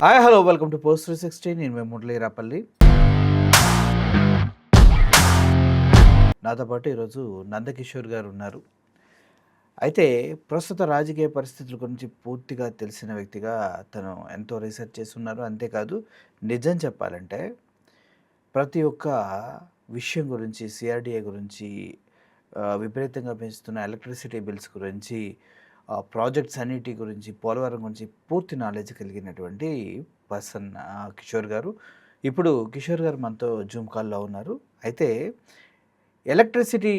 Hi hello welcome to post 360. నేను మేము మురళీరాపల్లి. నాతో పాటు ఈరోజు నందకిషోర్ గారు ఉన్నారు. అయితే ప్రస్తుత రాజకీయ పరిస్థితుల గురించి పూర్తిగా తెలిసిన వ్యక్తిగా తను ఎంతో రీసెర్చ్ చేస్తున్నారు. అంతేకాదు నిజం చెప్పాలంటే ప్రతి ఒక్క విషయం గురించి, సిఆర్‌డిఏ గురించి, విపరీతంగా పెంచుతున్న ఎలక్ట్రిసిటీ బిల్స్ గురించి, ప్రాజెక్ట్స్ అన్నిటి గురించి, పోలవరం గురించి పూర్తి నాలెడ్జ్ కలిగినటువంటి పర్సన్ కిషోర్ గారు. ఇప్పుడు కిషోర్ గారు మనతో జూమ్ కాల్‌లో ఉన్నారు. అయితే ఎలక్ట్రిసిటీ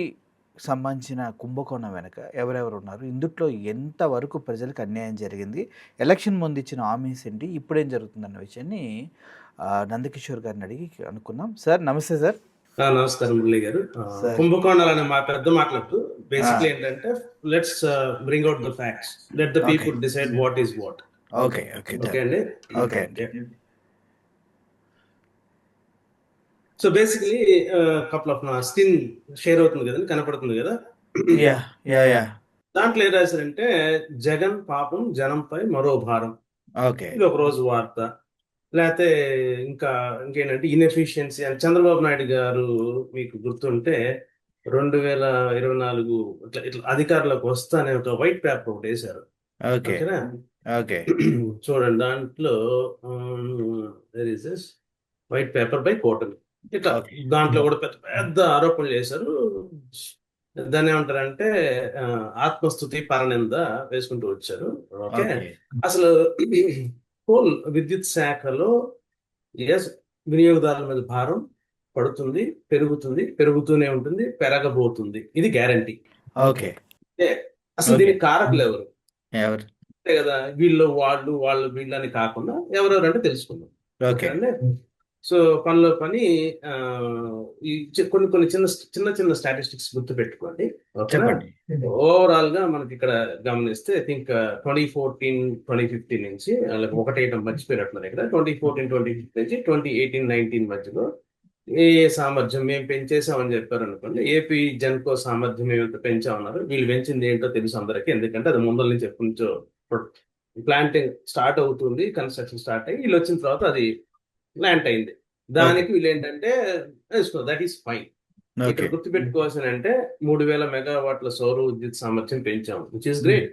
సంబంధించిన కుంభకోణం వెనక ఎవరెవరు ఉన్నారు? ఇందుట్లో ఎంతవరకు ప్రజలకు అన్యాయం జరిగింది? ఎలక్షన్ ముందు ఇచ్చిన హామీస్ ఏంటి? ఇప్పుడేం జరుగుతుందన్న విషయాన్ని నందకిషోర్ గారిని అడిగి అనుకుందాం. సార్ నమస్తే సార్. నమస్కారం మురళి గారు. సార్ కుంభకోణాలు అనే మా పెద్ద మాటలద్దు. బేసిక్లీ ఏంటంటే let's bring out the facts, let the people decide what is what. Okay okay okay అండి. ఓకే అండి. సో బేసిక్లీ కపుల్ ఆఫ్ నా స్క్రీన్ షేర్ అవుతుంది కదండి, కనపడుతుంది కదా. యా యా యా దాంట్లో ఏం రాశారంటే జగన్ పాపం జనంపై మరో భారం. ఓకే. ఇది ఒక రోజు వార్త. లేకపోతే ఇంకేంటంటే ఇన్ఎఫిషియన్సీ అని చంద్రబాబు నాయుడు గారు మీకు గుర్తుంటే 2024 ఇట్లా అధికారంలోకి వస్తానే ఒక వైట్ పేపర్ ఒకటి వేశారు. ఓకే ఓకేనా? ఓకే. చూడండి దాంట్లో వైట్ పేపర్ బై కూటమి ఇట్లా దాంట్లో కూడా పెద్ద పెద్ద ఆరోపణలు చేశారు. దాన్ని ఏమంటారంటే ఆత్మస్థుతి పరనింద వేసుకుంటూ వచ్చారు. ఓకే, అసలు హోల్ విద్యుత్ శాఖలో వినియోగదారుల మీద భారం పడుతుంది, పెరుగుతూనే ఉంటుంది, పెరగబోతుంది. ఇది గ్యారంటీ. ఓకే. అసలు దీనికి కారకులు ఎవరు? ఎవరు అంతే కదా, వాళ్ళు వీళ్ళని కాకుండా ఎవరెవరు అంటే తెలుసుకుందాం. ఓకే. సో పనిలో పని కొన్ని చిన్న స్టాటిస్టిక్స్ గుర్తు పెట్టుకోండి. ఓవరాల్ గా మనకి ఇక్కడ గమనిస్తే ఐ థింక్ 2014-2015 నుంచి ఒకటి మర్చిపోయినట్లున్నారు. ఇక్కడ 2014-2015 నుంచి 2018-19 మధ్యలో ఏ సామర్థ్యం మేము పెంచేసామని చెప్పారు అనుకోండి. ఏపీ జెన్కో సామర్థ్యం ఏమైతే పెంచామన్నారు, వీళ్ళు పెంచింది ఏంటో తెలుసు అందరికీ. ఎందుకంటే అది ముందర నుంచి ఎప్పటి నుంచో ప్లాంటింగ్ స్టార్ట్ అవుతుంది, కన్స్ట్రక్షన్ స్టార్ట్ అయ్యి వీళ్ళు వచ్చిన తర్వాత అది ప్లాంట్ అయింది. దానికి వీళ్ళు ఏంటంటే దట్ ఈస్ ఫైన్. ఇక్కడ గుర్తుపెట్టుకోవాల్సిన అంటే 3000 మెగావాట్ల సౌర విద్యుత్ సామర్థ్యం పెంచాము, విచ్ ఇస్ గ్రేట్.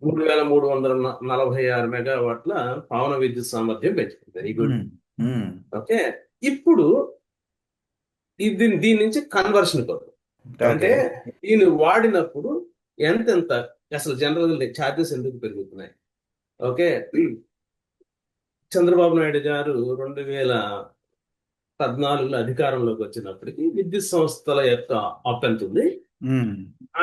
3346 మెగావాట్ల పవన విద్యుత్ సామర్థ్యం పెంచింది, వెరీ గుడ్. ఓకే, ఇప్పుడు దీని నుంచి కన్వర్షన్ కొరకు అంటే దీన్ని వాడినప్పుడు ఎంత అసలు జనరల్ ఛార్జెస్ ఎందుకు పెరుగుతున్నాయి? ఓకే, చంద్రబాబు నాయుడు గారు 2014లో అధికారంలోకి వచ్చినప్పటికీ విద్యుత్ సంస్థల యొక్క అప్పు ఎంత ఉంది,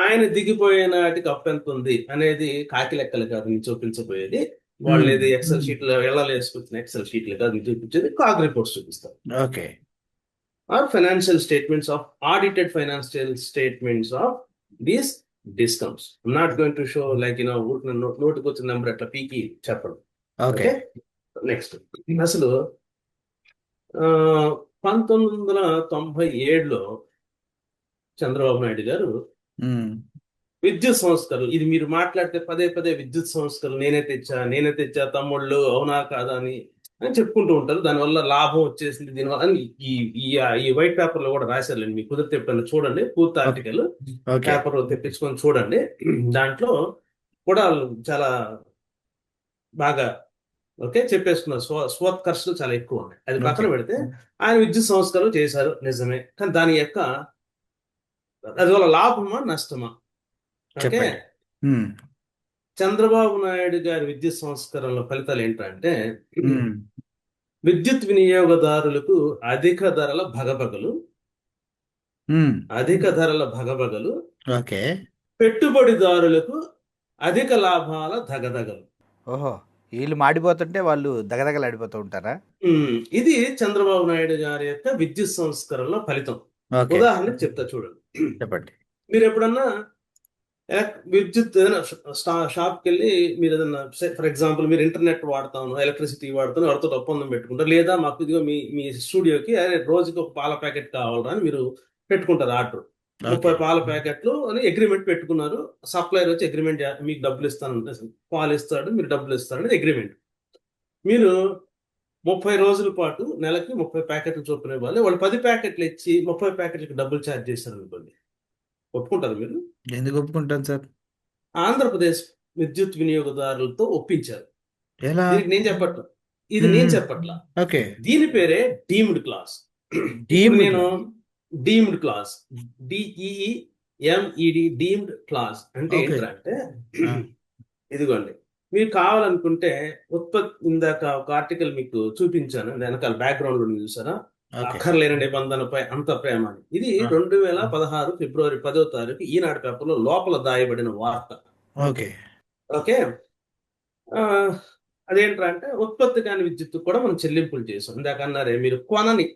ఆయన దిగిపోయే నాటికి అప్పు ఎంత ఉంది అనేది కాకి లెక్కలు కాదు చూపించబోయేది. వాళ్ళు ఏది ఎక్సెల్ షీట్లు ఎళ్ళలు వేసుకొచ్చిన ఎక్సెల్ షీట్లు కాదు చూపించేది, కాగ్ రిపోర్ట్స్ చూపిస్తారు. Okay, or financial statements of audited financial statements of these discoms. I'm not going to show like నోటుకు వచ్చిన నెంబర్ అట్లా పీకి చెప్పడం. ఓకే, నెక్స్ట్ అసలు 1997లో చంద్రబాబు నాయుడు గారు విద్యుత్ సంస్థలు, ఇది మీరు మాట్లాడితే పదే విద్యుత్ సంస్థలు నేనే తెచ్చా తమ్ముళ్ళు అవునా కాదా అని చెప్పుకుంటూ ఉంటారు. దానివల్ల లాభం వచ్చేసింది దీనివల్ల ఈ వైట్ పేపర్ లో కూడా రాశారండి. మీకు కుదిరితే ఎప్పుడైనా చూడండి, పూర్తి ఆర్టికల్ పేపర్ తెప్పించుకొని చూడండి. దాంట్లో కూడా చాలా బాగా చెప్పేసుకున్నారు. స్వోత్కర్షలు చాలా ఎక్కువ ఉన్నాయి. అది పక్కన పెడితే ఆయన విద్యుత్ సంస్థలు చేశారు నిజమే, కానీ దాని యొక్క అది వల్ల లాభమా నష్టమా? ఓకే, చంద్రబాబు నాయుడు గారి విద్యుత్ సంస్కరణల ఫలితాలు ఏంటంటే విద్యుత్ వినియోగదారులకు అధిక ధరల భగభగలు, పెట్టుబడిదారులకు అధిక లాభాల దగదగలు. ఓహో, వీళ్ళు మాడిపోతుంటే వాళ్ళు దగదగలాడిపోతూ ఉంటారా? ఇది చంద్రబాబు నాయుడు గారి యొక్క విద్యుత్ సంస్కరణల ఫలితం. ఉదాహరణకు చెప్తా చూడండి. చెప్పండి. మీరు ఎప్పుడన్నా విద్యుత్ ఏదైనా షాప్కి వెళ్ళి మీరు ఏదైనా ఫర్ ఎగ్జాంపుల్ మీరు ఇంటర్నెట్ వాడతాను, ఎలక్ట్రిసిటీ వాడతాను, ఎవరితో ఒప్పందం పెట్టుకుంటారు. లేదా మాకు ఇదిగో మీ స్టూడియోకి రోజుకి ఒక పాల ప్యాకెట్ కావాలరా అని మీరు పెట్టుకుంటారు ఆర్డర్. 30 పాల ప్యాకెట్లు అని అగ్రిమెంట్ పెట్టుకున్నారు. సప్లైర్ వచ్చి అగ్రిమెంట్ మీకు డబ్బులు ఇస్తాను, పాలు ఇస్తాడు, మీరు డబ్బులు ఇస్తారనేది అగ్రిమెంట్. మీరు 30 రోజుల పాటు నెలకి 30 ప్యాకెట్లు చొప్పున ఇవ్వాలి. వాళ్ళు 10 ప్యాకెట్లు ఇచ్చి 30 ప్యాకెట్లకి డబ్బులు ఛార్జ్ చేశారు అనుకోండి, ఒప్పుకుంటారు మీరు? ఎందుకు ఒప్పుకుంటాను సార్? ఆంధ్రప్రదేశ్ విద్యుత్ వినియోగదారులతో ఒప్పించారు. ఎలా? దీనికి నేను చెప్పట్లా, ఇది నేను చెప్పట్లా, ఓకే. దీని పేరే డీమ్డ్ క్లాస్. ఇప్పుడు నేను deemed class, DEEMED deemed class అంటే Okay. ఏంటంటే, ఇదిగోండి, మీరు కావాలనుకుంటే ఇందాక ఒక ఆర్టికల్ మీకు చూపించాను, వెనకాల బ్యాక్గ్రౌండ్ కూడా చూసారా, అక్కర్లేని నిబంధనపై అంత ప్రేమ అని. ఇది 2016 ఫిబ్రవరి 10వ తారీఖు ఈనాడు పేపర్లో లోపల దాయబడిన వార్త. ఓకే. ఓకే, అదేంటంటే ఉత్పత్తి కాని విద్యుత్తు కూడా మనం చెల్లింపులు చేసాం. ఇందాక అన్నారే మీరు కొనని,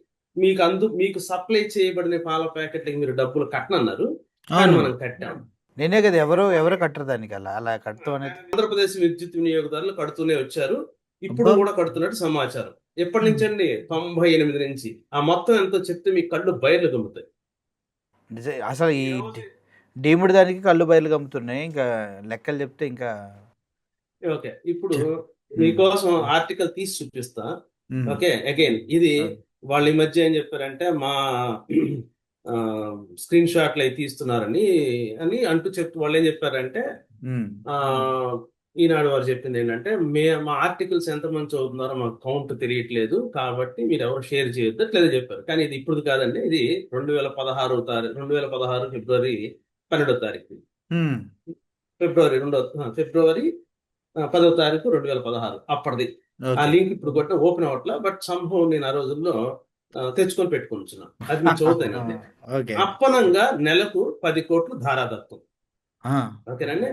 మీకు సప్లై చేయబడిన పాల ప్యాకెట్లకి మీరు డబ్బులు కట్టనన్నారు, కానీ మనం కట్టాం. నేనే కదా, ఎవరు కట్టరు దానికి, అలా కడతాం అనేది. ఆంధ్రప్రదేశ్ విద్యుత్ వినియోగదారులు కడుతూనే వచ్చారు, ఇప్పుడు కూడా కడుతున్నట్టు సమాచారం. ఎప్పటి నుంచి అండి? 98 నుంచి. ఆ మొత్తం ఎంతో చెప్తే మీ కళ్ళు బయలు గమ్ముతాయి. అసలు ఈ డీముడి దానికి కళ్ళు బయలు గమ్ముతున్నాయి, ఇంకా లెక్కలు చెప్తే ఇంకా. ఓకే, ఇప్పుడు మీకోసం ఆర్టికల్ తీసి చూపిస్తా. ఓకే, అగైన్ ఇది వాళ్ళు ఈ మధ్య ఏం చెప్పారంటే, మా స్క్రీన్ షాట్లు అవి తీస్తున్నారని అంటూ వాళ్ళు ఏం చెప్పారంటే, ఈనాడు వారు చెప్పింది ఏంటంటే, మా ఆర్టికల్స్ ఎంతమంది చదువుతున్నారో మాకు కౌంట్ తెలియట్లేదు, కాబట్టి మీరు ఎవరు షేర్ చేయొద్దు అట్లేదో చెప్పారు. కానీ ఇది ఇప్పుడు కాదండి, ఇది 2016 ఫిబ్రవరి 12వ తారీఖు, ఫిబ్రవరి 10వ తారీఖు 2016 అప్పటిది. ఆ లింక్ ఇప్పుడు కొట్టిన ఓపెన్ అవట్లా, బట్ సంభవం నేను ఆ రోజుల్లో తెచ్చుకొని పెట్టుకుంటున్నా, అది మీకు చదువుతానండి. అప్పనంగా నెలకు 10 కోట్లు ధారాదత్తం. ఓకేనండి,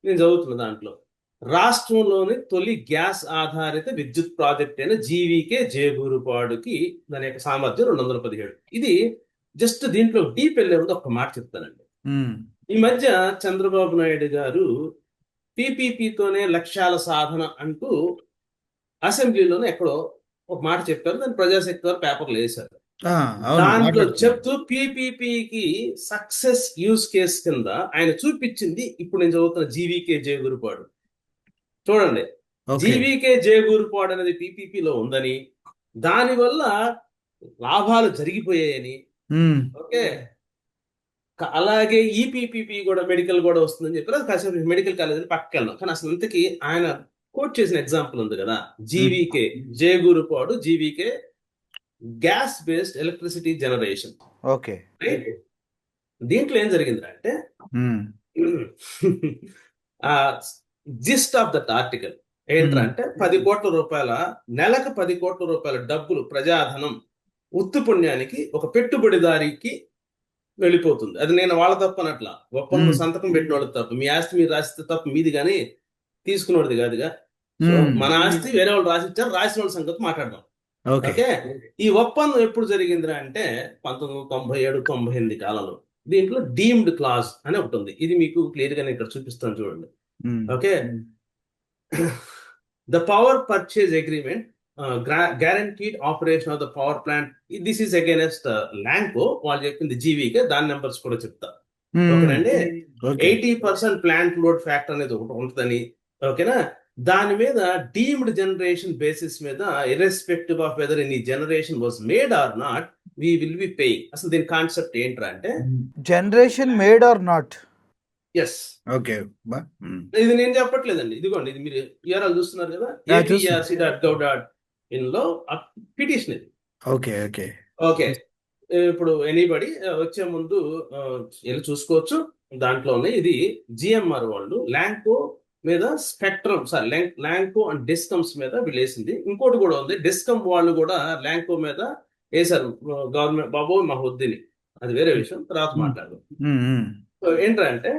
నేను చదువుతున్న దాంట్లో, రాష్ట్రంలోని తొలి గ్యాస్ ఆధారిత విద్యుత్ ప్రాజెక్ట్ అయిన జీవీకే జేగూరుపాడుకి దాని యొక్క సామర్థ్యం 217. ఇది జస్ట్ దీంట్లో డీప్ వెళ్ళే ముందు ఒక మాట చెప్తానండి. ఈ మధ్య చంద్రబాబు నాయుడు గారు పీపీపీతోనే లక్ష్యాల సాధన అంటూ అసెంబ్లీలోనే ఎక్కడో ఒక మాట చెప్పారు, దాన్ని ప్రజాశక్తి వారు పేపర్లు వేశారు. దాంట్లో చెప్తూ పీపీపీకి సక్సెస్ యూజ్ కేస్ కింద ఆయన చూపించింది ఇప్పుడు నేను చదువుతున్న జీవీకే జేగూరుపాడు. చూడండి, జీవీకే జేగూరుపాడు అనేది పీపీపీలో ఉందని, దానివల్ల లాభాలు జరిగిపోయాయని. ఓకే, అలాగే ఈ పీపీపీ కూడా మెడికల్ కూడా వస్తుందని చెప్పారు. అది కాసేపు మెడికల్ కాలేజ్ పక్కకెళ్ళాం, కానీ అసలు ఇంతకీ ఆయన కోట్ చేసిన ఎగ్జాంపుల్ ఉంది కదా, GVK Jegurupadu, GVK gas based electricity generation. Okay, దీంట్లో ఏం జరిగిందంటే, జిస్ట్ ఆఫ్ దట్ ఆర్టికల్ ఏంటంటే, 10 కోట్ల రూపాయల నెలకు 10 కోట్ల రూపాయల డబ్బులు ప్రజాధనం ఉత్తు పుణ్యానికి ఒక పెట్టుబడిదారికి వెళ్ళిపోతుంది. అది నేను వాళ్ళ తప్పనట్లా, ఒప్పందం సంతకం పెట్టిన వాళ్ళది తప్పు. మీ ఆస్తి మీరు రాసిస్తే తప్పు మీది, కానీ తీసుకున్నది కాదుగా. మన ఆస్తి వేరే వాళ్ళు రాసిచ్చారు, రాసిన వాళ్ళ సంగతి మాట్లాడదాం. ఓకే, ఈ ఒప్పందం ఎప్పుడు జరిగింది అంటే 1997-98 కాలంలో. దీంట్లో డీమ్డ్ క్లాజ్ అని ఒకటి ఉంది, ఇది మీకు క్లియర్ గా నేను ఇక్కడ చూపిస్తాను చూడండి. Okay, the power purchase agreement guaranteed operation of the power plant. This is against Lanco. వాళ్ళు చెప్పింది జీవీకే, దాని నెంబర్స్ కూడా చెప్తా. ఓకేనండి, 80% ప్లాంట్ లోడ్ ఫ్యాక్టర్ అనేది ఒకటి ఉంటుందని. ఓకేనా, దాని మీద డీమ్డ్ జనరేషన్ బేసిస్ మీద irrespective of whether any generation was made or not, we will be paying. అసలు దీని కాన్సెప్ట్ ఏంట్రా అంటే, generation made or not. Yes, okay, ఇది నేను చెప్పట్లేదండి, ఇదిగోండి, ఇది మీరు ఇయరాలు చూస్తున్నారు కదా, APRC.gov.in లో పిటిషన్ ఇది. ఓకే ఓకే ఓకే, ఇప్పుడు ఎనీబడి వచ్చే ముందు వెళ్ళి చూసుకోవచ్చు, దాంట్లోనే. ఇది జిఎంఆర్ వాళ్ళు ల్యాంకో మీద స్పెక్ట్రమ్, ల్యాంకో అండ్ డిస్కమ్స్ మీద వీళ్ళు వేసింది. ఇంకోటి కూడా ఉంది, డిస్కమ్ వాళ్ళు కూడా ల్యాంకో మీద వేశారు, గవర్నమెంట్ బాబు మహుద్దీని, అది వేరే విషయం, తర్వాత మాట్లాడదాం. ఏంటంటే,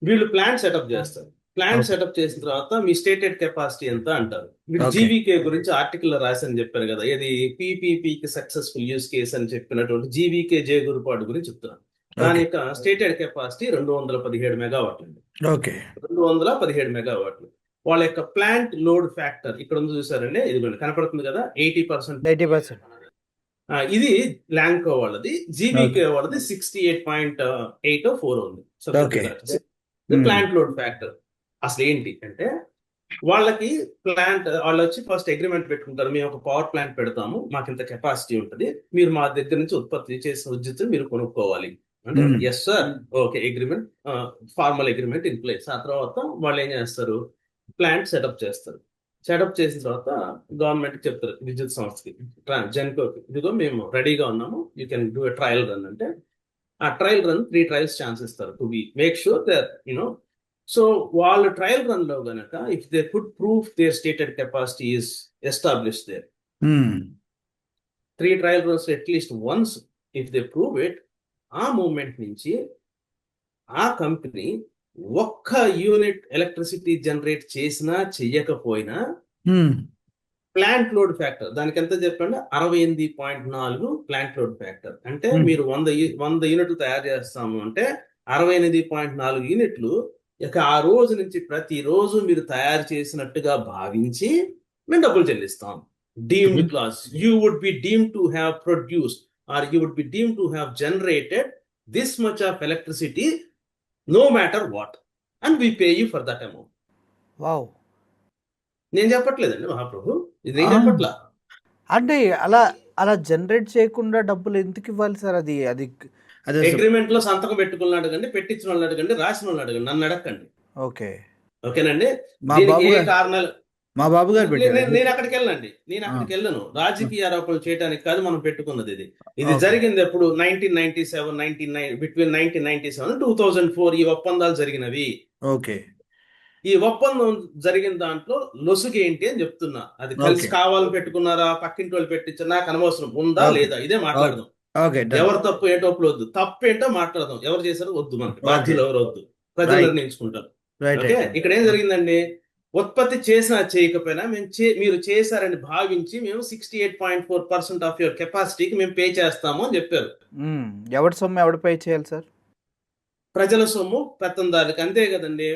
వీళ్ళు ప్లాంట్ సెటప్ చేస్తారు, ప్లాంట్ సెటప్ చేసిన తర్వాత మీ స్టేటెడ్ కెపాసిటీ ఎంత అంటారు. మీరు జీవీకే గురించి ఆర్టికల్ రాసని చెప్పారు కదా, ఇది పీపీపీకి సక్సెస్ఫుల్ యూజ్ కేస్ అని చెప్పినటువంటి జీవీకే జేగూరుపాడు గురించి చెప్తున్నాను. దాని యొక్క స్టేటెడ్ కెపాసిటీ 217 మెగావాట్లు అండి. ఓకే, 217 మెగావాట్లు. వాళ్ళ యొక్క ప్లాంట్ లోడ్ ఫ్యాక్టర్ ఇక్కడ ఉంది చూసారండి, ఇది కనపడుతుంది కదా, 80%. ఇది ల్యాంకో వాళ్ళది, జీవీకే వాళ్ళది 68.8 4 ఉంది. ప్లాంట్ లోడ్ ఫ్యాక్టర్ అసలు ఏంటి అంటే, వాళ్ళకి ప్లాంట్ వాళ్ళు వచ్చి ఫస్ట్ అగ్రిమెంట్ పెట్టుకుంటారు, మేము ఒక పవర్ ప్లాంట్ పెడతాము, మాకు ఇంత కెపాసిటీ ఉంటుంది, మీరు మా దగ్గర నుంచి ఉత్పత్తి చేసిన విద్యుత్తుని మీరు కొనుక్కోవాలి అంటే um, yes sir, okay agreement, formal agreement in place. ఆ తర్వాత వాళ్ళు ఏం చేస్తారు, ప్లాంట్ సెటప్ చేస్తారు. సెటప్ చేసిన తర్వాత గవర్నమెంట్ చెప్తారు, విద్యుత్ సంస్థకి, జెన్కోకి, ఇదిగో మేము రెడీగా ఉన్నాము, you can do a trial run అంటే ఆ ట్రయల్ రన్ 3 ట్రయల్స్ ఛాన్స్ ఇస్తారు to be make sure that you know. So వాళ్ళు ట్రయల్ రన్ లో గనక if they could prove their stated capacity is establish there, um, 3 trial runs at least once if they prove it, ఆ moment నుంచి ఆ company ఒక్క unit electricity generate చేసినా చెయ్యకపోయినా ఉమ్, plant load factor దానికి ఎంత చెప్పండి, 68.4 ప్లాంట్ లోడ్ ఫ్యాక్టర్. అంటే ఉమ్. మీరు 100 యూనిట్లు తయారు చేస్తాము అంటే 68.4 యూనిట్లు ఇక ఆ రోజు నుంచి ప్రతిరోజు మీరు తయారు చేసినట్టుగా భావించి మేము డబ్బులు చెల్లిస్తాం. Deemed clause, you would be deemed to have produced or you would be deemed to have generated this much of electricity no matter what, and we pay you for that amount. Wow. నేను చెప్పట్లేదండి మహాప్రభు, ఇది ఆ, నేను చెప్పట్లా. అంటే అలా అలా generate చేయకుండా డబ్బులు ఎందుకు ఇవ్వాలి సార్? అది అది అది అసలు. అగ్రిమెంట్ లో సంతకం పెట్టుకున్నాడు అడగండి, పెట్టించిన వాళ్ళు అడగండి, రాసిన వాళ్ళు అడగండి, నన్ను అడగండి. ఓకే. ఓకేనండి. మా దీనికి బాబు ఏ గారు కారణాలు, మా బాబు గారు పెట్టారు. నేను అక్కడికి వెళ్ళండి, నేను ఆ, అక్కడికి వెళ్ళను. ఆ, రాజకీయ ఆరోపణలు చేయడానికి కాదు మనం పెట్టుకున్నది. ఇది ఇది ఓకే. జరిగింది ఎప్పుడు, 1997 బిట్వీన్ 1997-2004 ఈ ఒప్పందాలు జరిగినవి. ఓకే. ఈ ఒప్పందం జరిగిన దాంట్లో లొసుగు ఏంటి అని చెప్తున్నా. అది కలిసి ఓకే. కావాలని పెట్టుకున్నారా, పక్కింటి వాళ్ళు పెట్టించారు, నాకు అనవసరం, ఉందా ఓకే. లేదా ఇదే ఓకే. మాట్లాడదాం. ఓకే. డన్. ఎవరు తప్పు ఏ తప్పులు వద్దు, తప్పు ఏంటో మాట్లాడదాం, ఎవరు చేశారో వద్దు, మనకి ఓకే. బాధ్యులు ఎవరు వద్దు, ప్రజలు రైట్. నిర్ణయించుకుంటారు. రైట్. Okay, right. ఇక్కడ ఏం జరిగిందండి, ఉత్పత్తి చేసినా చేయకపోయినా మీరు చేశారని భావించి మేము 68.4% ఆఫ్ యువర్ కెపాసిటీకి మేము పే చేస్తాము అని చెప్పారు. ఉమ్, ఎవరి సొమ్ము ఎవడు పే చేయాలి సార్? ప్రజల సొమ్ము పెత్తందారులకి, అంతే కదండి.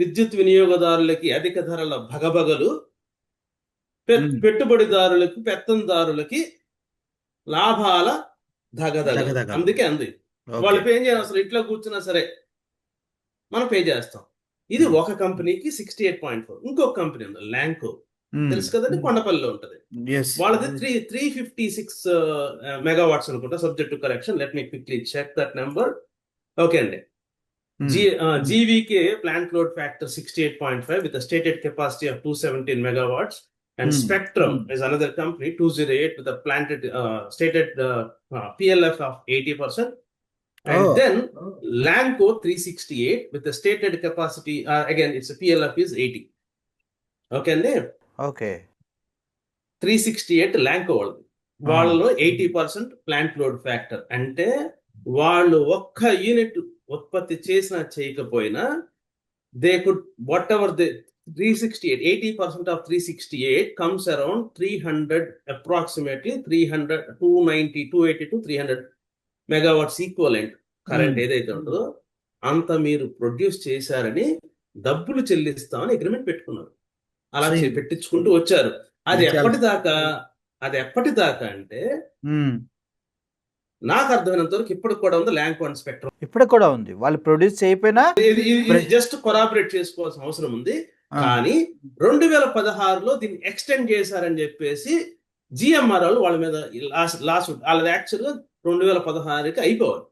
విద్యుత్ వినియోగదారులకి అధిక ధరల భగభగలు, ఉమ్, పెట్టుబడిదారులకు పెత్తందారులకి లాభాల దగదగలు, దగదగలు. అందుకే అంది. ఓకే. వాళ్ళు పే చేయని అసలు ఇంట్లో కూర్చున్నా సరే మనం పే చేస్తాం. ఇది ఉమ్, ఒక కంపెనీకి 68.4. ఇంకొక కంపెనీ ఉంది ల్యాంకో, ఉమ్, తెలుసు కదండి, కొండపల్లిలో ఉంటది. ఎస్. వాళ్ళది 356 మెగావాట్స్ అనుకుంటా, subject to correction, let me quickly check that number. Okay అండి. Um, GVK plant load factor 68.5 with a stated capacity of 217 megawatts, and um, Spectrum is another company, 208, with a planted stated PLF of 80%. And oh, then Lanco 368 with the stated capacity, again it's a PLF is 80. Okay అండి. Okay. 368 Lanco వాళ్ళలో 80% plant load factor. అంటే వాళ్ళు ఒక్క unit ఉత్పత్తి చేసినా చేయకపోయినా they could what ever they 368, 80% of 368 comes around 300, approximately 300, 290, 280 to 300 megawatts equivalent current ఏదైతే ఉంటుందో అంత మీరు ప్రొడ్యూస్ చేశారని డబ్బులు చెల్లిస్తామని అగ్రిమెంట్ పెట్టుకున్నారు. అలా పెట్టించుకుంటూ వచ్చారు. అది ఎప్పటిదాకా అంటే నాకు అర్థమైనంత వరకు ఇప్పటికి కూడా ఉంది ల్యాంకో అండ్ స్పెక్ట్రమ్. ఇప్పటికి కూడా ఉంది. వాళ్ళు ప్రొడ్యూస్ చేయకపోయినా జస్ట్ కొరాబరేట్ చేసుకోవాల్సిన అవసరం ఉంది. కానీ 2016లో దీన్ని ఎక్స్టెండ్ చేశారని చెప్పేసి జిఎంఆర్ వాళ్ళు వాళ్ళ మీద వాళ్ళది యాక్చువల్గా 2016కి అయిపోవాలి.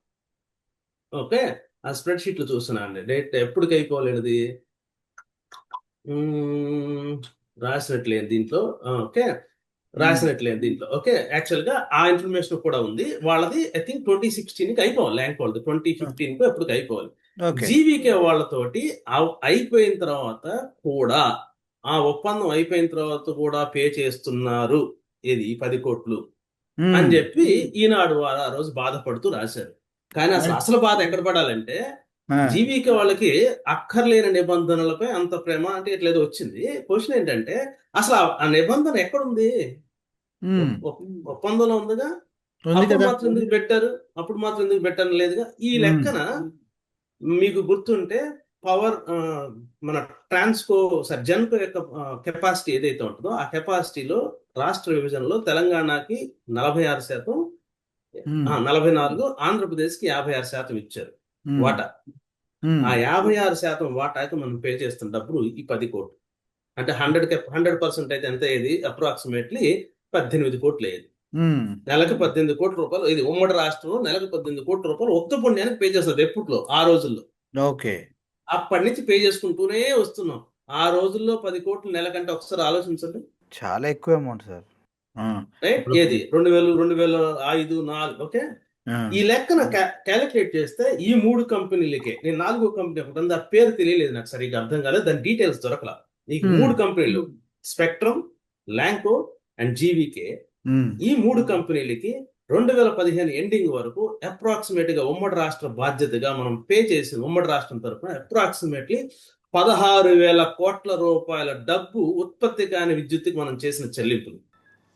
ఓకే, ఆ స్ప్రెడ్ షీట్లు చూస్తున్నా అండి, డేట్ ఎప్పటికి అయిపోలేనిది రాసినట్లేదు దీంట్లో. ఓకే, రాసినట్లేదు దీంట్లో. ఓకే, యాక్చువల్ గా ఆ ఇన్ఫర్మేషన్ కూడా ఉంది. వాళ్ళది ఐ థింక్ 2016కి అయిపోవాలి, ల్యాంక్ వాళ్ళది 2015కు ఎప్పటికి అయిపోవాలి. జీవీకే వాళ్ళతోటి అయిపోయిన తర్వాత కూడా, ఆ ఒప్పందం అయిపోయిన తర్వాత కూడా పే చేస్తున్నారు ఇది 10 కోట్లు అని చెప్పి ఈనాడు వారు ఆ రోజు బాధపడుతూ రాశారు. కానీ అసలు బాధ ఎక్కడ పడాలంటే, జీవీకే వాళ్ళకి అక్కర్లేని నిబంధనలపై అంత ప్రేమ అంటే ఇట్లేదో వచ్చింది. క్వశ్చన్ ఏంటంటే అసలు ఆ నిబంధన ఎక్కడుంది? ఒప్పందంలో ఉందిగా, అప్పుడు మాత్రం ఎందుకు పెట్టారు లేదుగా. ఈ లెక్కన మీకు గుర్తుంటే పవర్ మన ట్రాన్స్కో జెన్కో యొక్క కెపాసిటీ ఏదైతే ఉంటుందో ఆ కెపాసిటీలో రాష్ట్ర విభజనలో తెలంగాణకి 46%, 44, ఆంధ్రప్రదేశ్కి 56% ఇచ్చారు వాటా. ఆ 56% వాటాకి మనం పే చేస్తున్న డబ్బులు ఈ 10 కోట్లు. అంటే 100% అయితే ఎంత అయ్యేది? అప్రాక్సిమేట్లీ 18 కోట్లు అయ్యేది. నెలకు 18 కోట్ల రూపాయలు. ఇది ఉమ్మడి రాష్ట్రంలో నెలకు 18 కోట్ల రూపాయలు ఒక్క పుణ్యానికి పే చేస్తారు ఎప్పట్లో, ఆ రోజుల్లో. ఓకే. అప్పటి నుంచి పే చేసుకుంటూనే వస్తున్నాం. ఆ రోజుల్లో 10 కోట్లు నెలకంటే ఒకసారి ఆలోచించండి. చాలా ఎక్కువ అమౌంట్ సార్. రైట్? ఏది 2000, 2005, 4. ఓకే, ఈ లెక్కన క్యాలిక్యులేట్ చేస్తే ఈ 3 కంపెనీలకే, నేను 4వ కంపెనీ ఒకటి ఉంది, ఆ పేరు తెలియలేదు నాకు, సరిగ్గా అర్థం కాలేదు, దాని డీటెయిల్స్ దొరకలా. ఈ 3 కంపెనీలు స్పెక్ట్రమ్, ల్యాంకో అండ్ జీవీకే, ఈ 3 కంపెనీలకి 2015 ఎండింగ్ వరకు అప్రాక్సిమేట్ గా ఉమ్మడి రాష్ట్ర బాధ్యతగా మనం పే చేసిన, ఉమ్మడి రాష్ట్రం తరఫున అప్రాక్సిమేట్లీ 16,000 కోట్ల రూపాయల డబ్బు ఉత్పత్తి కాని విద్యుత్తుకి మనం చేసిన చెల్లింపులు.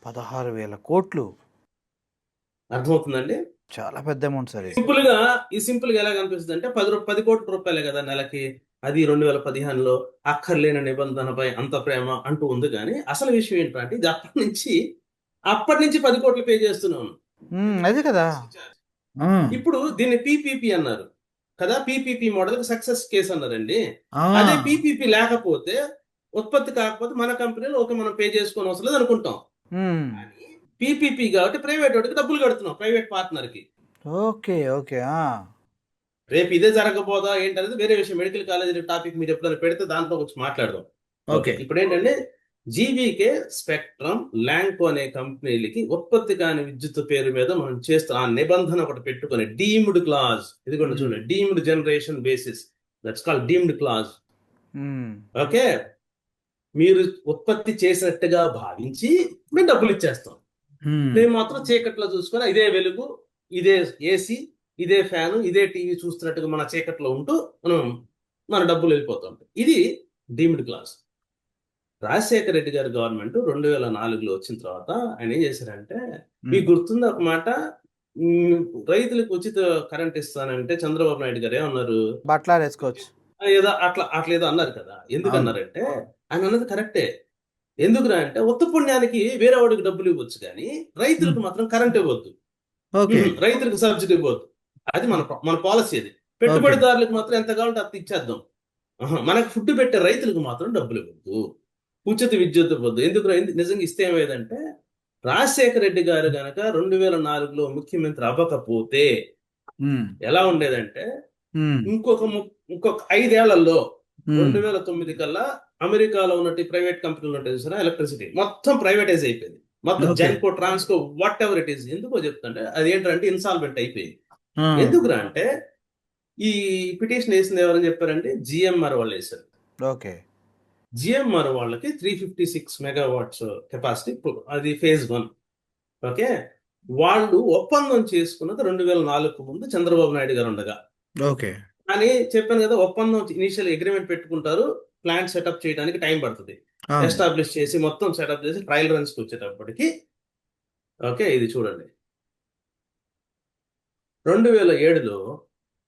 16,000 కోట్లు. అర్థమవుతుందండి? చాలా పెద్ద అమౌంట్ సార్. సింపుల్ గా ఎలా కనిపిస్తుంది అంటే 10 కోట్ల రూపాయలే కదా నెలకి. అది 2015లో అక్కర్లేని నిబంధనపై అంత ప్రేమ అంటూ ఉంది. కానీ అసలు విషయం ఏంటంటే ఇది అప్పటి నుంచి 10 కోట్లు పే చేస్తున్నాను. అదే కదా. ఇప్పుడు దీన్ని పీపీపీ అన్నారు కదా, పీపీపీ మోడల్ సక్సెస్ కేసు అన్నారండి. అదే పీపీపీ లేకపోతే, ఉత్పత్తి కాకపోతే మన కంపెనీలో ఓకే మనం పే చేసుకోని అవసరం లేదు అనుకుంటాం. పీపీపీ కాబట్టి ప్రైవేట్ వాడికి డబ్బులు కడుతున్నాం, ప్రైవేట్ పార్ట్నర్ కి. Okay okay. రేపు ఇదే జరగబోదా ఏంటనేది వేరే విషయం. మెడికల్ కాలేజ్ టాపిక్ మీరు ఎప్పుడైనా పెడితే దాంట్లో వచ్చి మాట్లాడదాం. ఓకే, ఇప్పుడు ఏంటంటే జీవీకే, స్పెక్ట్రమ్, ల్యాంకో అనే కంపెనీలకి ఉత్పత్తి కాని విద్యుత్ పేరు మీద మనం చేస్తాం ఆ నిబంధన ఒకటి పెట్టుకొని, డీమ్డ్ క్లాజ్. ఇది కూడా చూడండి, deemed generation basis, that's called deemed clause. Okay, మీరు ఉత్పత్తి చేసినట్టుగా భావించి మేము డబ్బులు ఇచ్చేస్తాం. మేము మాత్రం చీకట్లో చూసుకొని ఇదే వెలుగు, ఇదే ఏసీ, ఇదే ఫ్యాను, ఇదే టీవీ చూస్తున్నట్టుగా మన చీకట్లో ఉంటూ మన డబ్బులు వెళ్ళిపోతాం. ఇది డీమ్డ్ క్లాస్. రాజశేఖర రెడ్డి గారి గవర్నమెంట్ 2004లో వచ్చిన తర్వాత ఆయన ఏం చేశారంటే, మీకు గుర్తుంది ఒక మాట, రైతులకు ఉచిత కరెంట్ ఇస్తానంటే చంద్రబాబు నాయుడు గారు ఏమన్నారు? బట్టలు వేసుకోవచ్చు ఏదో అట్లా ఏదో అన్నారు కదా. ఎందుకు అన్నారంటే, ఆయన అన్నది కరెక్టే. ఎందుకురా అంటే, ఉత్త పుణ్యానికి వేరే వాడికి డబ్బులు ఇవ్వచ్చు కానీ రైతులకు మాత్రం కరెంట్ ఇవ్వద్దు, రైతులకు సబ్సిడీ ఇవ్వద్దు. అది మన పాలసీ. అది పెట్టుబడిదారులకు మాత్రం ఎంత కావాలంటే అంత ఇచ్చేద్దాం, మనకు ఫుడ్ పెట్టే రైతులకు మాత్రం డబ్బులు ఇవ్వద్దు, ఉచిత విద్యుత్ ఇవ్వద్దు. ఎందుకు నిజంగా ఇస్తే ఏమేదంటే, రాజశేఖర రెడ్డి గారు గనక 2004లో ముఖ్యమంత్రి అవ్వకపోతే ఎలా ఉండేదంటే, ఇంకొక 5 ఏళ్లలో 2009 కల్లా అమెరికాలో ఉన్నట్టు ప్రైవేట్ కంపెనీలు ఉంటాయి చూసారా, ఎలక్ట్రిసిటీ మొత్తం ప్రైవేటైజ్ అయిపోయింది. మొత్తం Genco, Transco, what ever it is. ఎందుకో చెప్తుంటే, అది ఏంటంటే ఇన్సాల్వెంట్ అయిపోయింది. ఎందుకురా అంటే, ఈ పిటిషన్ వేసింది ఎవరని చెప్పారంటే జిఎంఆర్ వాళ్ళు వేశారు. ఓకే, జిఎంఆర్ వాళ్ళకి 356 మెగావాట్స్ కెపాసిటీ, అది ఫేజ్ 1. ఓకే, వాళ్ళు ఒప్పందం చేసుకున్నది 2004 ముందు చంద్రబాబు నాయుడు గారు ఉండగా. ఓకే, అని చెప్పాను కదా, ఒప్పందం ఇనిషియల్ అగ్రిమెంట్ పెట్టుకుంటారు, ప్లాంట్ సెటప్ చేయడానికి టైం పడుతుంది, ఎస్టాబ్లిష్ చేసి మొత్తం సెటప్ చేసి ట్రయల్ రన్స్ కి వచ్చేటప్పటికి. ఓకే, ఇది చూడండి, 2007లో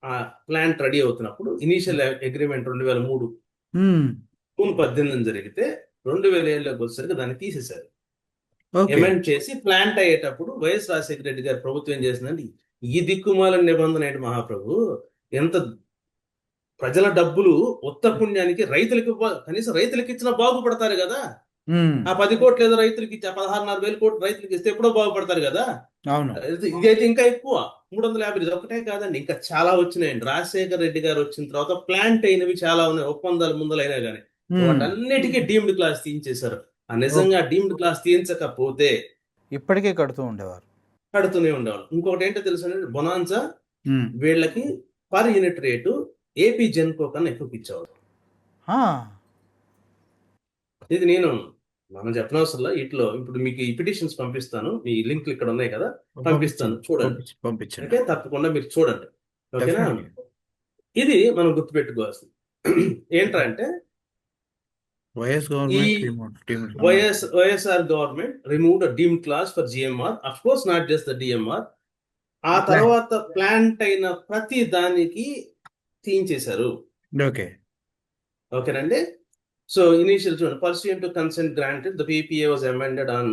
ఆ ప్లాంట్ రెడీ అవుతున్నప్పుడు ఇనిషియల్ అగ్రిమెంట్ 2003 జూన్ 18 జరిగితే 2007లోకి వచ్చేసరికి దాన్ని తీసేశారు, అమెండ్ చేసి. ప్లాంట్ అయ్యేటప్పుడు వైఎస్ రాజశేఖర రెడ్డి గారి ప్రభుత్వం ఏం చేసిందండి, ఈ దిక్కుమాల నిబంధన ఏంటి మహాప్రభు, ఎంత ప్రజల డబ్బులు ఉత్త పుణ్యానికి రైతులకి, కనీసం రైతులకి ఇచ్చినా బాగుపడతారు కదా. ఆ 10 కోట్లు ఏదో రైతులకి ఇచ్చా, 16,500 కోట్లు రైతులకి ఇస్తే ఎప్పుడో బాగుపడతారు కదా. ఇదైతే ఇంకా ఎక్కువ, 350. ఒకటే కాదండి, ఇంకా చాలా వచ్చినాయండి. రాజశేఖర రెడ్డి గారు వచ్చిన తర్వాత ప్లాంట్ అయినవి చాలా ఉన్నాయి, ఒప్పందాలు ముందలైనా కానీ వాటన్నిటికీ డీమ్డ్ క్లాస్ తీయించేశారు. నిజంగా డీమ్డ్ క్లాస్ తీయించకపోతే ఇప్పటికే కడుతూనే ఉండేవాళ్ళు. ఇంకొకటి ఏంటో తెలుసు, బొనాన్సా వీళ్ళకి per unit rate AP Genco కన్నా ఎక్కువ ఇచ్చేవాడు. ఇది మనం చెప్పనవసరంలా. ఇట్లో ఇప్పుడు మీకు ఈ పిటిషన్స్ పంపిస్తాను, మీ లింక్లు ఇక్కడ ఉన్నాయి కదా, పంపిస్తాను, చూడండి. ఓకే, తప్పకుండా మీరు చూడండి. ఓకేనా, ఇది మనం గుర్తుపెట్టుకోవాల్సింది ఏంటంటే, YSR government removed a deemed clause for GMR, of course not just the DMR. ఆ తర్వాత ప్లాంట్ అయిన ప్రతి దానికి తీయించేశారు. ఓకేనండి. సో ఇనిషియల్ చూడండి, pursuant to consent granted, the PPA was amended on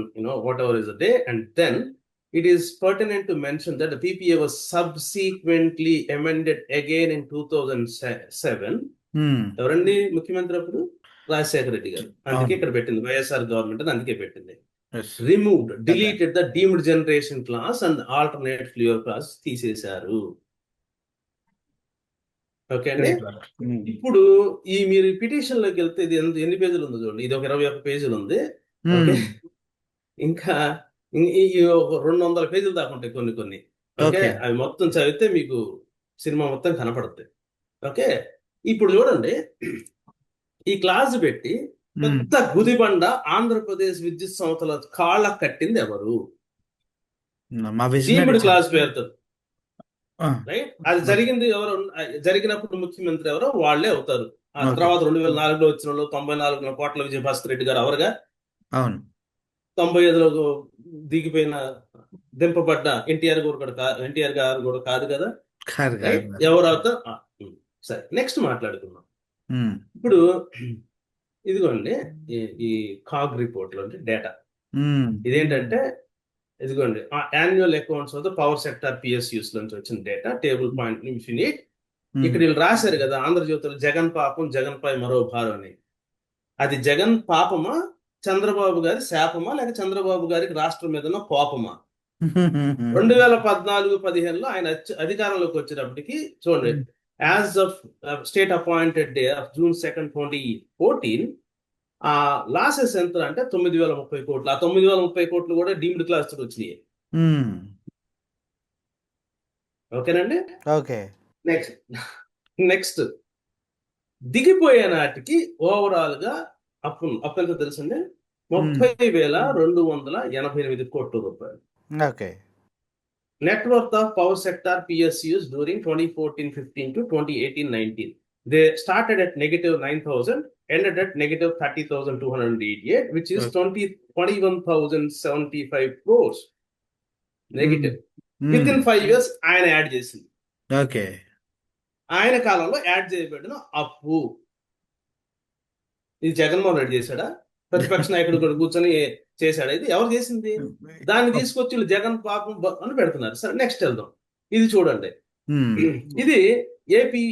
whatever is the day, and then it is pertinent to mention that the PPA was subsequently amended again in 2007 ఉమ్, ఎవరండి ముఖ్యమంత్రి అప్పుడు? రాజశేఖర రెడ్డి గారు. అందుకే అవును. ఇక్కడ పెట్టింది వైఎస్ఆర్ గవర్నమెంట్ అని అందుకే పెట్టింది. ఎస్. రిమూవ్డ్, అదే. Deleted the deemed generation clause and alternate fuel clause తీసేశారు. ఓకే అండి. Great work. ఇప్పుడు మీరు పిటిషన్ లోకి వెళ్తే ఇది ఎన్ని పేజీలు ఉందో చూడండి. ఇది ఒక 21 పేజీలు ఉంది. ఓకే. ఇంకా ఈ ఒక 200 పేజీలు దాకా ఉంటాయి కొన్ని కొన్ని. ఓకే. ఓకే. అవి మొత్తం చదివితే మీకు సినిమా మొత్తం కనపడుతుంది. ఓకే. ఇప్పుడు చూడండి, ఈ క్లాస్ పెట్టి పెద్ద గుదిబండ ఆంధ్రప్రదేశ్ విద్యుత్ సంస్థల కాళ్ళ కట్టింది ఎవరు? మా డీమ్డ్ విజనరీ. క్లాస్ పేరుతో. రైట్. అది జరిగింది ఎవరు? జరిగినప్పుడు ముఖ్యమంత్రి ఎవరో వాళ్ళే అవుతారు. ఆ ఓకే. తర్వాత 2004లో వచ్చిన వాళ్ళు, 94లో కోట్ల విజయభాస్కర్ రెడ్డి గారు అవరుగా. అవును. 95లో దిగిపోయిన దింపబడ్డ ఎన్టీఆర్ గారు కూడా కాదు కదా. కాదు కాదు రైట్. కాదు. ఎవరు అవుతారు? సరే, నెక్స్ట్ మాట్లాడుకుందాం. ఉమ్, ఇప్పుడు ఇదిగోండి, ఈ కాగ్ రిపోర్ట్ లో డేటా ఉమ్, ఇదేంటంటే, ఇదిగోండి annual accounts of the power sector PSUs నుంచి వచ్చిన డేటా, టేబుల్ పాయింట్ ఇన్ఫినిట్. ఇక్కడ వీళ్ళు రాశారు కదా ఆంధ్రజ్యోతిలో, జగన్ పాపం జగన్ పై మరో భారం అని. అది జగన్ పాపమా, చంద్రబాబు గారి శాపమా, లేక చంద్రబాబు గారికి రాష్ట్రం మీద ఉన్న కోపమా? 2014-15లో ఆయన అధికారంలోకి వచ్చేటప్పటికి చూడండి, as of state appointed day of June 2, 2014, ఆ లాసెస్ ఎంత అంటే 9,030 కోట్లు. ఆ 9,030 కోట్లు కూడా డీమ్డ్ క్లాస్ తోటి వచ్చినాయి. ఉమ్, ఓకేనండి. ఓకే. నెక్స్ట్ నెక్స్ట్ దిగిపోయే నాటికి ఓవరాల్ గా అప్పు ఎంత తెలుసండి? 30,288 కోట్ల రూపాయలు. Okay. Net worth of power sector PSUs during 2014-15 to 2018-19. They started at negative 9,000, ended at negative 30,288, which is 21,075 crores negative. Within 5 years, ఆయన యాడ్ చేసింది. ఓకే. ఆయన కాలంలో యాడ్ చేయబడిన అప్పు. ఇది జగన్మోహన్ రెడ్డి చేశాడా? ప్రతిపక్ష నాయకుడు కూడా కూర్చొని చేశాడా? ఇది ఎవరు చేసింది? దాన్ని తీసుకొచ్చి వీళ్ళు జగన్ పాపం అని పెడుతున్నారు. సరే, నెక్స్ట్ వెళ్దాం. ఇది చూడండి. ఇది AP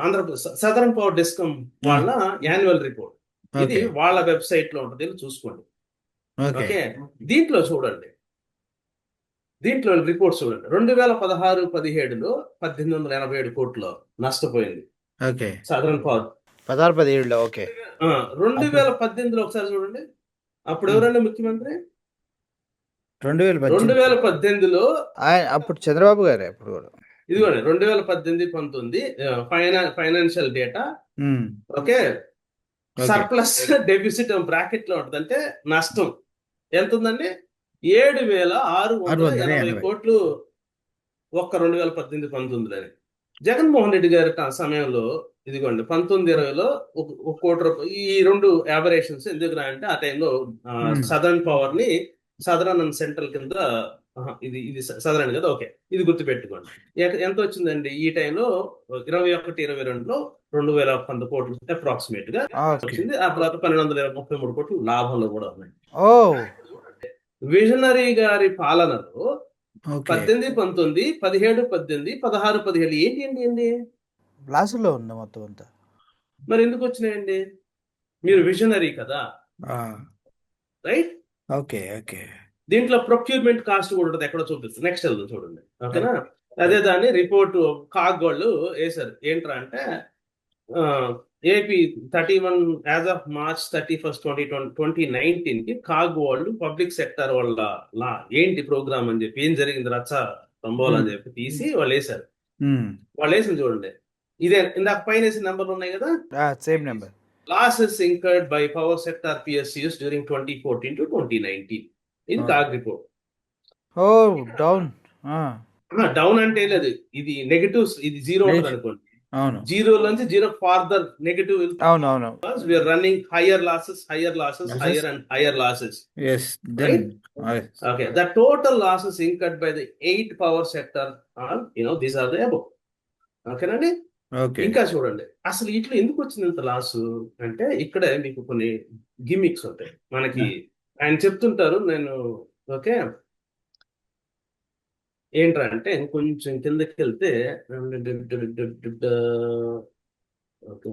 Andhra Pradesh southern power discom వాళ్ళ యాన్యువల్ రిపోర్ట్. ఇది వాళ్ళ వెబ్సైట్ లో ఉంటుంది, చూసుకోండి. ఓకే. దీంట్లో చూడండి, దీంట్లో రిపోర్ట్ చూడండి. 2016-17లో 1,887 కోట్లు నష్టపోయింది సదరన్ పవర్. 16-17లో. ఓకే. 2018లో ఒకసారి చూడండి. అప్పుడు ఎవరండి ముఖ్యమంత్రి? 2018. 2018లో అప్పుడు చంద్రబాబు గారే. అప్పుడు కూడా ఇదిగోండి 2018-19 financial data. Okay. Surplus deficit bracket లో ఉంటుంది. అంటే నష్టం ఎంత ఉందండి? 7,680 కోట్లు ఒక్క 2018-19లోనే. జగన్మోహన్ రెడ్డి గారి సమయంలో ఇదిగోండి 19-20లో 1 కోటి రూపాయలు. ఈ రెండు యాబరేషన్స్ ఎందుకు అంటే, ఆ టైంలో సదరన్ పవర్ ని సదరన్ అండ్ సెంట్రల్ కింద, ఇది సదరన్ కదా. ఓకే, ఇది గుర్తుపెట్టుకోండి. ఎంత వచ్చిందండి ఈ టైంలో? 21-22లో 2,100 కోట్లు అప్రాక్సిమేట్ గా వచ్చింది. ఆ తర్వాత 1,233 కోట్లు లాభంలో కూడా ఉన్నాయి. విజనరీ గారి పాలనలో 18-19, 17-18, 16-17 ఏంటి లాసుల్లో ఉంది మొత్తం అంతా. మరి ఎందుకు వచ్చినాయండి? మీరు విజనరీ కదా, రైట్? ఓకే. ఓకే. దీంట్లో ప్రొక్యూర్మెంట్ కాస్ట్ కూడా ఉంటుంది, ఎక్కడో చూపిస్తుంది. నెక్స్ట్ వెళ్దాం చూడండి. ఓకేనా? అదే దాన్ని రిపోర్టు కాగ్ వాళ్ళు వేశారు. ఏంట్రా అంటే, ఏపీ 31 యాజ్ ఆఫ్ March 31, 2019 కి కాగ్ వాళ్ళు పబ్లిక్ సెక్టర్ వాళ్ళ ఏంటి ప్రోగ్రామ్ అని చెప్పి, ఏం జరిగింది రచ్చ తంబోలు అని చెప్పి తీసి వాళ్ళు వేశారు. వాళ్ళు వేసింది చూడండి. ఇదే ఇందాక పైన వేసిన నెంబర్లు ఉన్నాయి కదా, same number. Losses incurred by power sector PSUs during 2014 to 2019. ఇది కాగ్ రిపోర్ట్. డౌన్ అంటే లేదు, ఇది నెగటివ్. ఇది జీరో ఉంటుంది అనుకోండి. జీరో నుంచి జీరో ఫార్దర్ నెగటివ్. అవునవును. We are running higher losses, higher and higher losses. Okay, the total losses incurred by the 8 power sector are, these are the above. ఓకేనండి. ఇంకా చూడండి, అసలు ఇట్లా ఎందుకు వచ్చింది ఇంత లాస్ అంటే, ఇక్కడ మీకు కొన్ని గిమిక్స్ ఉంటాయి మనకి. ఆయన చెప్తుంటారు, నేను ఓకే ఏంట్రా అంటే, కొంచెం కిందకి వెళ్తే okay,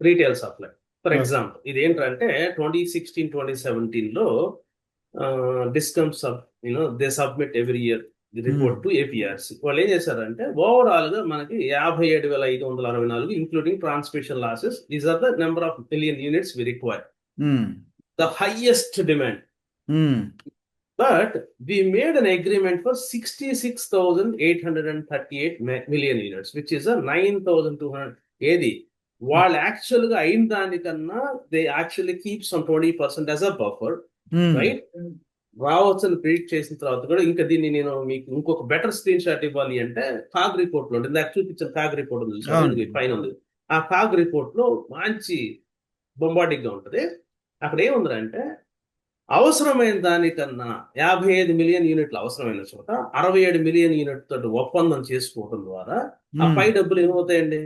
retail supply. For okay. Example ఇది ఏంటంటే 2016-2017లో discom they submit every year the report to APRC. వాళ్ళు ఏం చేశారంటే ఓవరాల్ గా మనకి 57,564, including transmission losses, these are the number of million units we require, the highest demand. But we made an agreement for 66,838 million units, which is a 9,200. ఏది వాళ్ళు actual గా అయిన దానికన్నా they actually keep some 20% as a buffer, right? రావచ్చని predict చేసిన తర్వాత కూడా ఇంకా దీన్ని నేను మీకు ఇంకొక బెటర్ స్క్రీన్ షాట్ ఇవ్వాలి అంటే కాగ్ రిపోర్ట్ లో ఉంటుంది, నాకు చూపించిన కాగ్ రిపోర్ట్ ఉంది పైన ఉంది. ఆ కాగ్ రిపోర్ట్ లో మంచి బొంబాటిక్ గా ఉంటది. అక్కడ ఏముందంటే అవసరమైన దానికన్నా 55 మిలియన్ యూనిట్లు అవసరమైన చోట 67 మిలియన్ యూనిట్ తోటి ఒప్పందం చేసుకోవడం ద్వారా ఆ పై డబ్బులు ఏమవుతాయండి?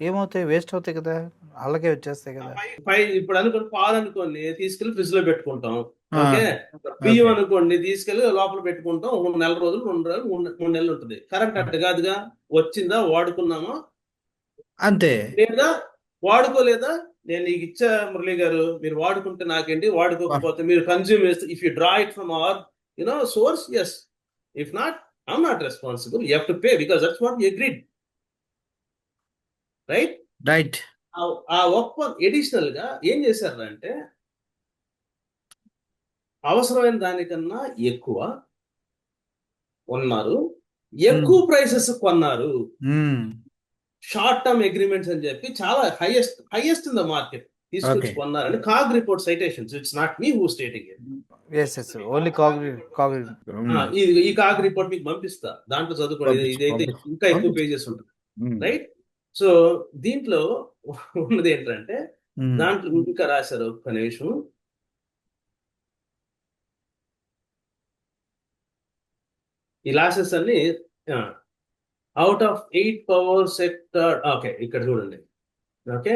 ఏమవుతాయి? వేస్ట్ అవుతాయి కదా, అలాగే వచ్చేస్తాయి కదా. పై ఇప్పుడు అనుకోండి, పాలు అనుకోండి తీసుకెళ్లి ఫ్రిడ్జ్ లో పెట్టుకుంటాం, ఓకే. బియ్యం అనుకోండి తీసుకెళ్లి లోపల పెట్టుకుంటాం, 1 నెల రోజులు, 2 రోజులు, 3 నెలలు ఉంటుంది. కరెంట్ అట్ట కాదుగా, వచ్చిందా వాడుకున్నామా, అంతే. లేదా వాడుకోలేదా, నేను నీకు ఇచ్చా మురళి గారు, మీరు వాడుకుంటే నాకేంటి, వాడుకోకపోతే మీరు కన్జ్యూమ్ చేస్తే, if you draw it from our source, yes. If not, I'm not responsible, you have to pay because that's what you agreed, right? Right. ఆ ఒప్పందం ఎడిషనల్ గా ఏం చేశారంటే అవసరమైన దానికన్నా ఎక్కువ ఉన్నారు, ఎక్కువ ప్రైసెస్ కొన్నారు. షార్ట్ టర్మ్ అగ్రిమెంట్స్ అని చెప్పి చాలా హైయెస్ట్ ఇన్ ద మార్కెట్ తీసుకొచ్చి కొన్నారని CAG report citations. It's not me who stating it. Only ఈ కాగ్ రిపోర్ట్ మీకు పంపిస్తా, దాంట్లో చదువుకోండి. ఇదైతే ఇంకా ఎక్కువ పేజెస్ ఉంటుంది, రైట్? సో దీంట్లో ఉన్నది ఏంటంటే దాంట్లో ఇంకా రాశారు, ఒక్క నిమిషం. ఈ లాసెస్ అన్ని out of 8 power sector. Okay, ఇక్కడ చూడండి. Okay,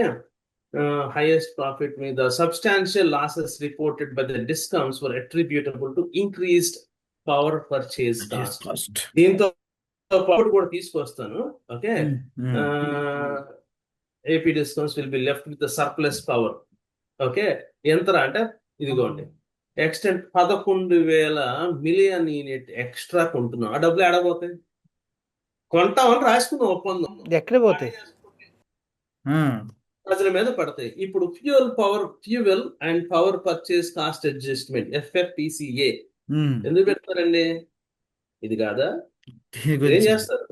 highest profit means the substantial losses reported by the discoms were attributable to increased power purchase cost. దీంతో పాటు కూడా తీసుకొస్తాను, okay. AP discoms will be left with the surplus power. Okay, ఎంత అంటే ఇదిగోండి, extent 11,000 million unit extra కొంటున్నాం. ఆ డబ్బులు ఎడబోతాయి? కొంటామని రాసుకున్న ఒప్పందం ఎక్కడ పోతాయి? ప్రజల మీద పడతాయి. ఇప్పుడు fuel and power purchase cost adjustment, FFPCA ఎందుకు పెడతారండి? ఇది కాదా, ఏం చేస్తారు,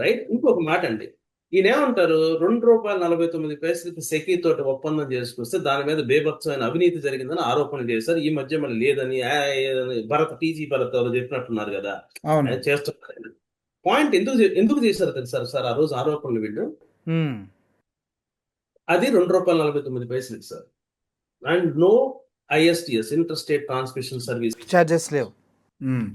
రైట్? ఇంకొక మాట అండి, ఈయన ఏమంటారు, ₹2.49 సెకీ తోటి ఒప్పందం చేసుకొస్తే దాని మీద బేభత్సమైన అవినీతి జరిగిందని ఆరోపణ చేశారు. ఈ మధ్య మళ్ళీ లేదని టీజీ భరత్ ఎవరు చెప్పినట్టున్నారు కదా, చేస్తున్నారు. పాయింట్ ఎందుకు చేశారు తెలుసా సార్ ఆ రోజు ఆరోపణలు వీళ్ళు? అది ₹2.49 sir. And no ISTS, inter state transmission service charges లేవు,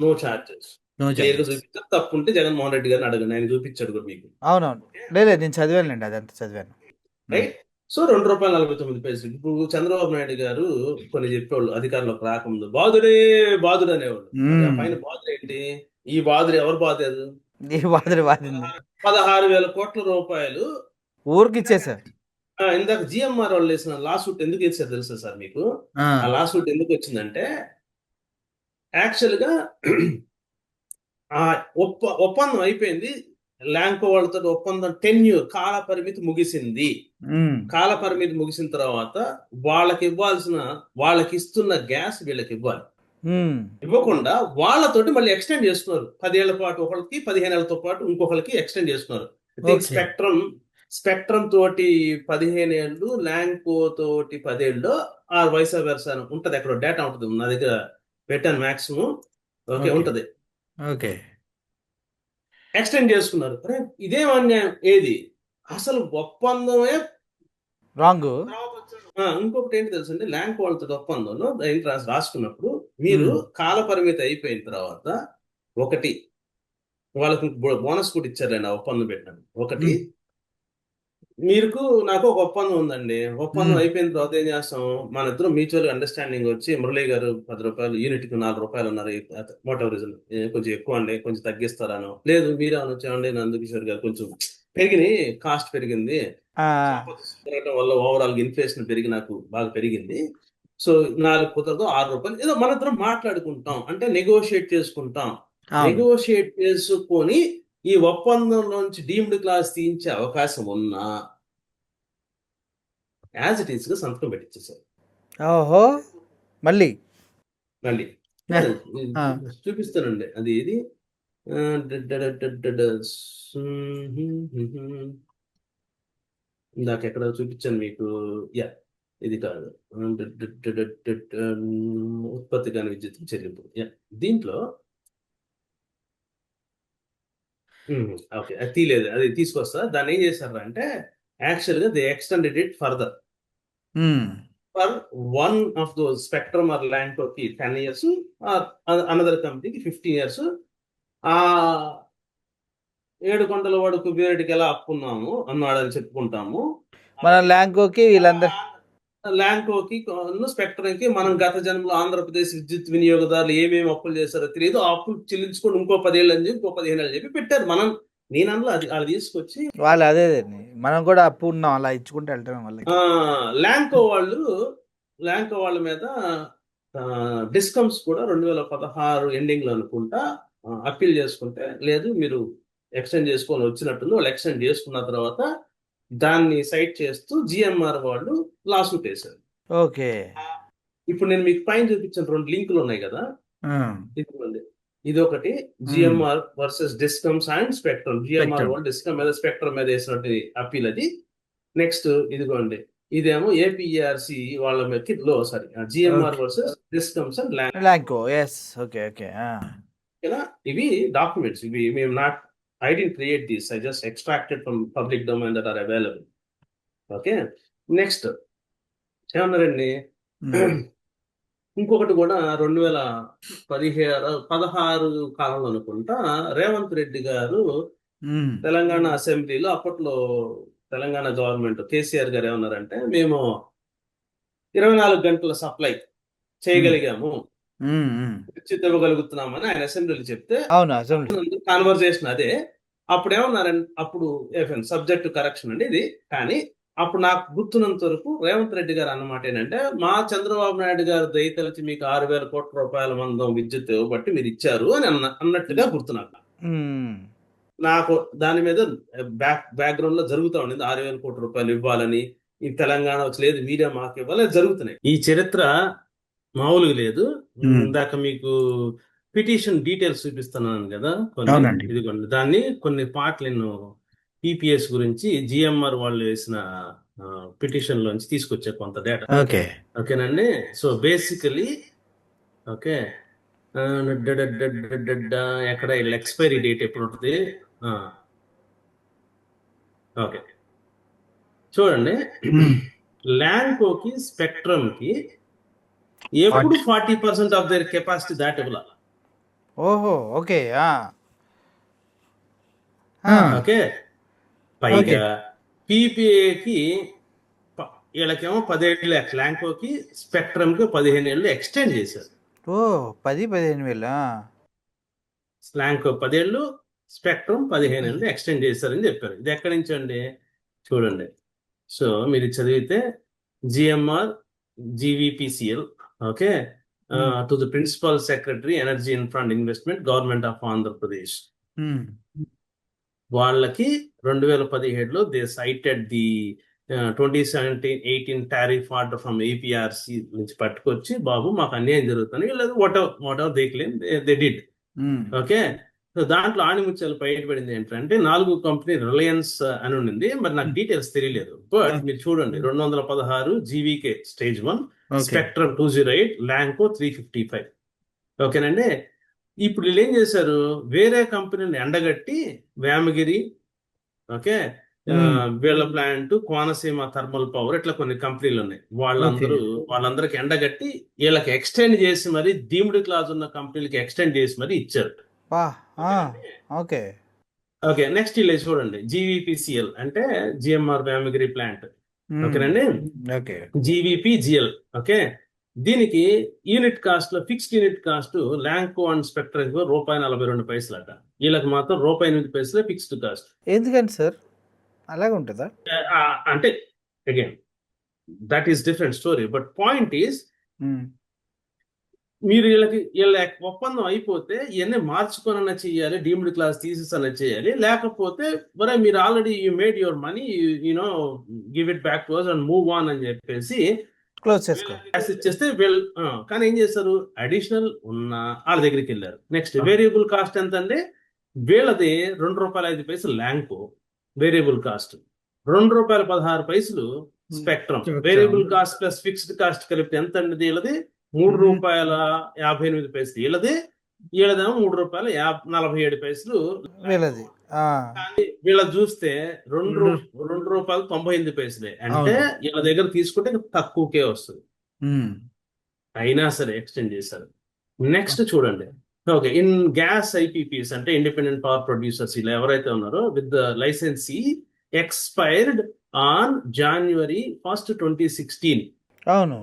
నో చార్జెస్. చూపించారు, తప్పుంటే జగన్మోహన్ రెడ్డి గారిని అడగండి, ఆయన చూపించాడు కూడా మీకు. అవునవును, లేదు నేను చదివానండి, అదంతా చదివాను, రైట్? సో ₹2.49. ఇప్పుడు చంద్రబాబు నాయుడు గారు కొన్ని చెప్పేవాళ్ళు అధికారంలోకి రాకముందు, బాధుడే బాధుడు అనేవాళ్ళు. పైన బాధుడు ఏంటి? ఈ బాధుడు ఎవరు బాధారు? 16,000 కోట్ల రూపాయలు ఊరికి ఇచ్చేసారు. ఇందాక GMR వాళ్ళు వేసిన లా సూట్ ఎందుకు వేసారు తెలుసా సార్ మీకు? ఆ లా సూట్ ఎందుకు వచ్చిందంటే యాక్చువల్ గా ఆ ఒప్పందం అయిపోయింది, ల్యాంకో వాళ్ళతో ఒప్పందం టెన్యూర్ కాల పరిమితి ముగిసింది. కాల పరిమితి ముగిసిన తర్వాత వాళ్ళకి ఇస్తున్న గ్యాస్ వీళ్ళకి ఇవ్వాలి. ఇవ్వకుండా వాళ్ళతోటి మళ్ళీ ఎక్స్టెండ్ చేస్తున్నారు, 10 ఏళ్ల పాటు ఒకరికి, 15 ఏళ్లతో పాటు ఇంకొకరికి ఎక్స్టెండ్ చేస్తున్నారు. స్పెక్ట్రమ్ తోటి 15 ఏళ్ళు, ల్యాంకో తోటి 10 ఏళ్ళు, ఆ వైసా వెర్సా ఉంటది. అక్కడ డేటా ఉంటుంది, నా దగ్గర పెట్టాను మాక్సిమం, ఓకే, ఉంటది. ఓకే, ఎక్స్టెండ్ చేసుకున్నారు. అరే ఇదేం అన్యాయం, ఏది అసలు ఒప్పందమే రాంగ్. ఇంకొకటి ఏంటి తెలుసండి, ల్యాంకో వాళ్ళతో ఒప్పందంలో రాసుకున్నప్పుడు మీరు కాల పరిమితి అయిపోయిన తర్వాత ఒకటి వాళ్ళకి బోనస్ కూడా ఇచ్చారండి, ఆ ఒప్పందం పెట్టినాను. ఒకటి, మీకు నాకు ఒక ఒప్పందం ఉందండి, ఒప్పందం అయిపోయిన తర్వాత ఏం చేస్తాం, మన ఇద్దరు మ్యూచువల్ అండర్స్టాండింగ్ వచ్చి, మురళి గారు 10 రూపాయలు యూనిట్కి ₹4 ఉన్నారు, వాట్ రీజన్ కొంచెం ఎక్కువ అండి, కొంచెం తగ్గిస్తారాను, లేదు మీరే అనొచ్చామండి నందకిషోర్ గారు, కొంచెం పెరిగినాయి, కాస్ట్ పెరిగింది, ఆ! సంపద పెరగడం వల్ల ఓవరాల్ ఇన్ఫ్లేషన్ పెరిగి నాకు బాగా పెరిగింది. సో, నాకు కుదరదు రూ. 6 ఏదో మనిద్దరం మాట్లాడుకుంటాం. అంటే నెగోషియేట్ చేసుకుంటాం. అవును. నెగోషియేట్ చేసుకొని ఈ ఒప్పందంలోంచి డీమ్డ్ క్లాస్ తీయించే అవకాశం ఉన్నా యాజ్ ఇట్ ఈస్‌గా సంతకం పెట్టిచ్చేసారు. ఓహో! మళ్ళీ. మళ్ళీ. ఆ! చూపిస్తానండి. అది ఏది డడడడడడ ఇందాకెక్కడో చూపిచ్చాను మీకు. యాహ్! ఇది కాదు. ఉత్పత్తి కాని విద్యుత్ చెల్లింపు. యాహ్! దీంట్లో హ్మ్. ఓకే. అది తీయలేదు. అది తీసుకొస్తా. దాన్నేం చేశార్రా అంటే యాక్చువల్‌గా they extended it further. Hmm. For one of those spectrum or ల్యాండ్‌కోకి 10 ఇయర్స్ ఆర్ అనదర్ కంపెనీకి 15 ఇయర్స్. ఆహ్, ఏడుకొండల వాడు కుబేరుడికి ఎలా అప్పున్నాము అన్నాడని చెప్పుకుంటాము. మన అలాగే ల్యాంకోకి వీళ్ళందరూ ల్యాండ్‌కోకి స్పెక్ట్రంకి మనం గత జన్మలో ఆంధ్రప్రదేశ్ విద్యుత్ వినియోగదారులు ఏమేమి అప్పులు చేశారో తెలీదు. ఆ అప్పులు చెల్లించుకొని ఇంకో 10 ఏళ్ళు అని చెప్పి, ఇంకో 15 ఏళ్ళు అని చెప్పి పెట్టారు. నేననలా అది ఆళ్ళు తీసుకొచ్చి వాళ్ళు అదేనండి. మనం కూడా అప్పు ఉన్నాం అలా ఇచ్చుకుంటూ వెళ్ళటమే వాళ్ళకి. ల్యాంకో వాళ్ళు ల్యాంకో వాళ్ళ మీద డిస్కమ్స్ కూడా 2016 ఎండింగ్‌లో అనుకుంటా అప్పీల్ చేసుకుంటే, లేదు మీరు ఎక్స్‌టెండ్ చేసుకొని వచ్చినట్టుంది. వాళ్ళు ఎక్స్‌టెండ్ చేసుకున్న తర్వాత దాన్ని సైట్ చేస్తూ జీఎంఆర్ వాళ్ళు లాసూట్ ఏసారు. ఓకే. ఇప్పుడు నేను మీకు పైన చూపించిన 2 లింకులు ఉన్నాయి గదా! హ్మ్. ఇదిగోండి. ఇదొకటి హ్మ్. GMR versus discoms and spectrum. GMR spectrum. వాళ్ళు డిస్కమ్ మీద, స్పెక్ట్రమ్ మీద ఏసినటువంటి అప్పీల్ అది. నెక్స్ట్ ఇదిగోండి. ఇదేమో ఏపీఈఆర్‌సీ వాళ్ళ మీదకి sorry GMR okay. Versus discoms and land. Lanco. Yes. Okay. Okay. ఆ! ఓకేనా? ఇవి డాక్యుమెంట్స్. ఇవి మేము not I didn't create these. I just extracted from public domain that are available. Okay. Next ఏమన్నారండి? హ్మ్. ఇంకొకటి గూడా 16 కాలంలో అనుకుంటా రేవంత్ రెడ్డి గారు హ్మ్. తెలంగాణ అసెంబ్లీలో అప్పట్లో తెలంగాణ గవర్నమెంట్ కేసీఆర్ గారు ఏమన్నారంటే, మేము 24 గంటల సప్లై హ్మ్. చేయగలిగాము. హ్మ్. హ్మ్. విద్యుత్ ఇవ్వగలుగుతున్నామని ఆయన అసెంబ్లీలో చెప్తే అవును. అసెంబ్లీ. కాన్వర్జేషన్ అదే. అప్పుడు సబ్జెక్ట్ కరెక్షన్ అండి ఇది. కానీ అప్పుడు నాకు గుర్తున్నంత వరకు రేవంత్ రెడ్డి గారు అన్నమాట ఏంటంటే, మా చంద్రబాబు నాయుడు గారు దయ తలచి మీకు 6,000 కోట్ల రూపాయల మందం విద్యుత్ ఇవ్వబట్టి మీరు ఇచ్చారు అని అన్నట్టుగా గుర్తు నాకు. హ్మ్. నాకు దాని మీద బ్యాక్‌గ్రౌండ్‌లో జరుగుతా ఉండింది. 6,000 కోట్ల రూపాయలు ఇవ్వాలని. ఈ తెలంగాణ వచ్చి లేదు మీరే మాకు ఇవ్వాలి జరుగుతున్నాయి. ఈ చరిత్ర మామూలుగా లేదు. హ్మ్. ఇందాక మీకు పిటిషన్ డీటెయిల్స్ చూపిస్తున్నాను గదా! కొన్ని. అవునండి. ఇదిగోండి. కొన్ని పార్ట్‌లు నేను పీపీఎస్ గురించి జీఎంఆర్ వాళ్ళు వేసిన పిటిషన్‌లోంచి తీసుకొచ్చా కొంత డేటా. ఓకే. ఓకేనండి. So, basically okay. డడడడడడ ఎక్కడ ఈళ్ళ ఎక్స్‌పైరీ డేట్ ఎప్పుడుంటది? ఆ! ఓకే. చూడండి. హ్మ్. ల్యాంకోకి, స్పెక్ట్రమ్‌కి ఎప్పుడు 40% ఆఫ్ దేర్ కెపాసిటీ దాటివ్వల. ఓహో! ఓకే. ఆ! ఆ! ఓకే. ఓకే. పైగా పీపీఏకి ప ఈళ్ళకేమో 10 ఏళ్ళు ల్యాంకోకి, స్పెక్ట్రమ్‌కి 15 ఏళ్ళు ఎక్స్‌టెండ్ చేశారు. ఓహ్! 10, 15,000 ఆ! స్లాంకో 10 ఏళ్ళు, స్పెక్ట్రమ్ 15 ఏళ్ళు ఎక్స్‌టెండ్ చేశారని చెప్పారు. ఇది ఎక్కడి నుంచండి? చూడండి. సో, మీరు చదివితే GMR, GVPCL okay. Hmm. To the principal secretary energy infra and investment government of Andhra Pradesh. Hmm. వాళ్ళకి 2017లో they cited the 2017, 18 tariff order from APRC నుంచి పట్టుకొచ్చి, బాబు మాకు అన్యాయం జరుగుతుంది. లేదు whatever they claim they did. Hmm. Okay. So, దాంట్లో ఆణిముత్యాలు బయటపడింది ఏంటంటే 4 కంపెనీ రిలయన్స్ అని ఉండింది. మరి నాకు డీటెయిల్స్ తెలియలేదు. బట్ మీరు చూడండి 216 GVK stage 1, okay. Spectrum 208, Lanco 355. ఓకేనండి. ఇప్పుడు వీళ్ళేం చేశారు, వేరే కంపెనీని ఎండగట్టి వేమగిరి ఓకే. హ్మ్. వీళ్ళ ప్లాంట్ కోనసీమ థర్మల్ పవర్ ఇట్లా కొన్ని కంపెనీలున్నాయి. ఓకే. వాళ్ళందరికి ఎండగట్టి వీళ్ళకి ఎక్స్‌టెండ్ చేసి మరి డీమ్డ్ క్లాస్ ఉన్న కంపెనీలకి ఎక్స్‌టెండ్ చేసి మరి ఇచ్చారు. ఆ! ఓకేనండి. ఓకే. ఓకే. నెక్స్ట్ ఇలా చూడండి. జీవీపీసీఎల్ అంటే జీఎంఆర్ వేమగిరి ప్లాంట్. హ్మ్. ఓకేనండి. ఓకే. GVPGL okay. దీనికి యూనిట్ కాస్ట్‌లో fixed unit cost Lanco and స్పెక్ట్రమ్‌కి రూ. 42 వీళ్ళకి మాత్రం రూ. 8 ఫిక్స్డ్ కాస్ట్. ఎందుకని సార్? అలాగే ఉంటుందా? అంటే again that is different story. But point is, um, మీరు వీళ్ళ ఒప్పందం అయిపోతే ఇవన్నీ మార్చుకొనన్నా చెయ్యాలి, డీమ్డ్ క్లాస్ థీసిస్ అన్న చేయాలి. లేకపోతే మరి మీరు already you made your money, you know give it back to us and move on అని చెప్పేసి క్లోజ్ చేసుకో. క్లాస్ ఇచ్చేస్తే వీళ్ళు కానీ ఏం చేస్తారు, అడిషనల్ ఉన్న వాళ్ళ దగ్గరికి వెళ్ళారు. నెక్స్ట్ వేరియబుల్ కాస్ట్ ఎంత అంటే వీళ్ళది ₹2.05 Lanco variable cost, ₹2.16 spectrum. Variable cost plus fixed cost కలిపితే ఎంత అండి వీళ్ళది? ₹3.58 వీళ్ళది. వీళ్ళదేమో ₹3.47 వీళ్ళది. కానీ వీళ్ళ చూస్తే ₹2.98. అంటే వీళ్ళ దగ్గర తీసుకుంటే తక్కువకే వస్తుంది. అయినా సరే ఎక్స్టెండ్ చేశారు. నెక్స్ట్ చూడండి, ఓకే, ఇన్ గ్యాస్ ఐపీపీస్ అంటే ఇండిపెండెంట్ పవర్ ప్రొడ్యూసర్స్ ఇలా ఎవరైతే ఉన్నారో with the licensee expired on January 1st, 2016. అవును.